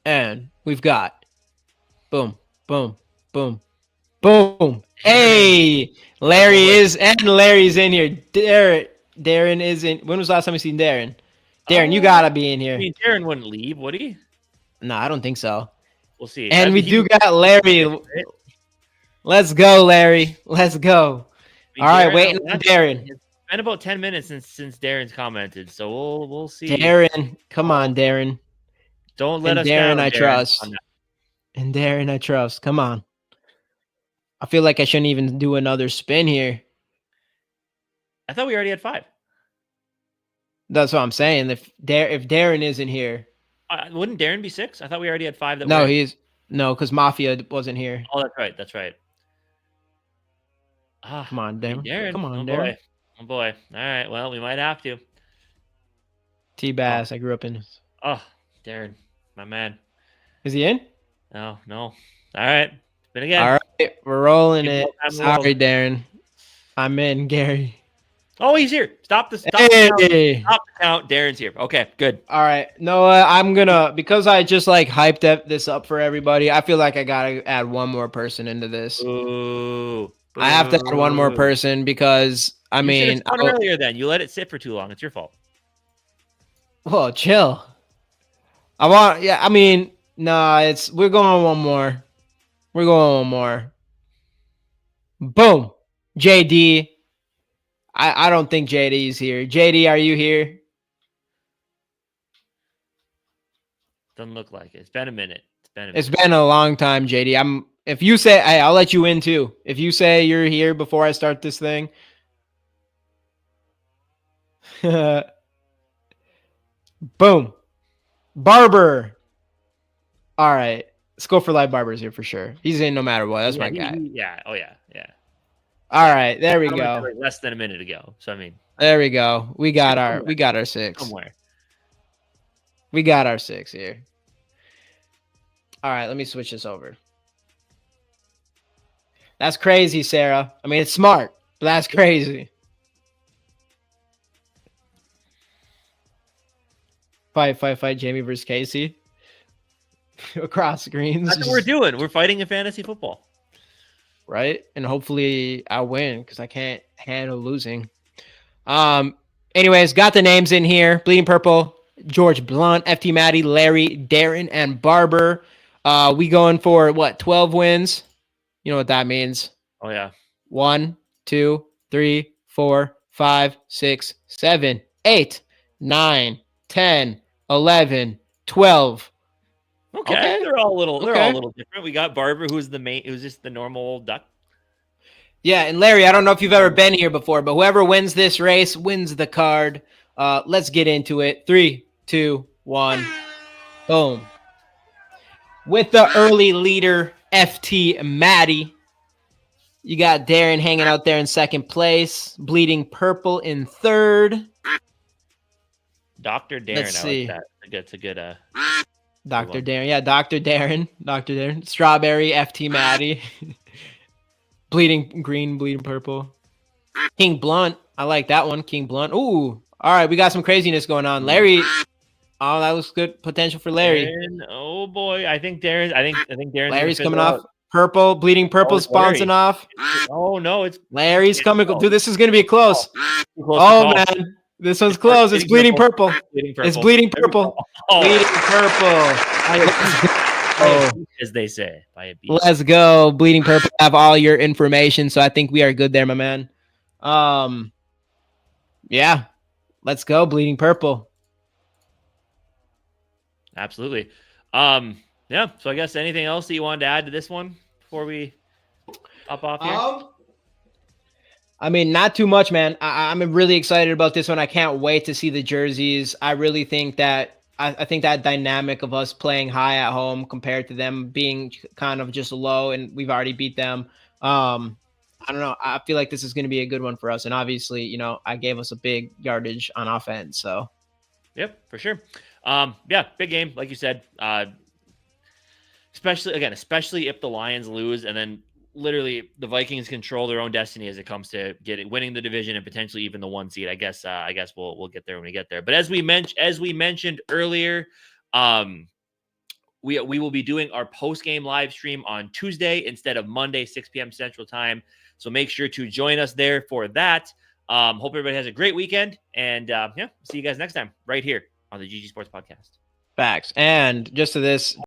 And we've got boom, boom, boom, boom. Hey, Larry's in here. Darren is in. When was the last time you seen Darren? Darren, you gotta be in here. I mean, Darren wouldn't leave, would he? No, I don't think so. We'll see. And we do got Larry. Right? Let's go, Larry. Let's go. I mean, all right, waiting on Darren. It's been about 10 minutes since Darren's commented, so we'll see. Darren, come on, Darren. Don't let us down. Darren, I trust. And Darren, I trust. Come on. I feel like I shouldn't even do another spin here. I thought we already had 5. That's what I'm saying. If Darren isn't here, wouldn't Darren be 6? I thought we already had 5. Because Mafia wasn't here. Oh, that's right. That's right. Come on, Darren. Darren. Come on, Darren. Darren. Oh boy. All right. Well, we might have to. T-Bass. I grew up in. Oh, Darren, my man. Is he in? No. All right. Spin again. All right. We're rolling it. Sorry, Darren. I'm in, Gary. Oh, he's here. Stop the count. Darren's here. Okay, good. All right. Noah, I'm gonna, because I just like hyped this up for everybody, I feel like I gotta add one more person into this. Ooh. I have to add one more person because I mean, earlier then you let it sit for too long. It's your fault. Well, chill. We're going one more. We're going one more. Boom. JD. I don't think JD's here. JD, are you here? Doesn't look like it. It's been a minute. It's been a long time, JD. If you say, hey, I'll let you in too. If you say you're here before I start this thing. Boom. Barber. All right. Skol for Life Barber's here for sure. He's in no matter what. That's my guy. Yeah. Oh, yeah. Yeah. All right. There we go. Like less than a minute ago. So, I mean. There we go. We got our 6. Somewhere. We got our 6 here. All right. Let me switch this over. That's crazy, Sarah. I mean, it's smart, but that's crazy. Fight, Jamie versus Casey. Across screens. That's what we're doing. We're fighting in fantasy football. Right? And hopefully I win because I can't handle losing. Anyways, got the names in here. Bleeding Purple, George Blunt, FT Maddie, Larry, Darren, and Barber. We going for, 12 wins? You know what that means. Oh, yeah. 1, 2, 3, 4, 5, 6, 7, 8, 9, 10, 11, 12. Okay. They're all a little different. We got Barber, who's just the normal old duck. Yeah, and Larry, I don't know if you've ever been here before, but whoever wins this race wins the card. Let's get into it. 3, 2, 1. Boom. With the early leader, FT Maddie. You got Darren hanging out there in second place. Bleeding Purple in third. Dr. Darren. Let's see. I like that. That's a good Dr. Darren. Yeah, Dr. Darren. Strawberry, FT Maddie. Bleeding Green, Bleeding Purple. King Blunt. I like that one. King Blunt. Ooh. All right, we got some craziness going on. Larry. Oh, that looks good potential for Larry. Darren, oh boy. I think Darren's Larry's coming off. Purple, Bleeding Purple's bouncing off. Oh no, Larry's coming. Dude, this is gonna be close. Oh man. This one's close. It's Bleeding Purple. It's Bleeding Purple. Bleeding Purple. As they say. By a beat. Let's go. Bleeding Purple. Have all your information, so I think we are good there, my man. Yeah. Let's go, Bleeding Purple. Absolutely. Yeah. So I guess anything else that you wanted to add to this one before we hop off here? I mean, not too much, man. I'm really excited about this one. I can't wait to see the jerseys. I really think that I think that dynamic of us playing high at home compared to them being kind of just low, and we've already beat them. I don't know. I feel like this is going to be a good one for us. And obviously, I gave us a big yardage on offense. So Yep, for sure. Yeah, big game, like you said. Especially if the Lions lose, and then literally the Vikings control their own destiny as it comes to winning the division and potentially even the 1 seed. I guess we'll get there when we get there. But as we mentioned earlier, we will be doing our post game live stream on Tuesday instead of Monday, 6 p.m. Central Time. So make sure to join us there for that. Hope everybody has a great weekend, and see you guys next time right here on the GG Sports Podcast. facts. And just to this,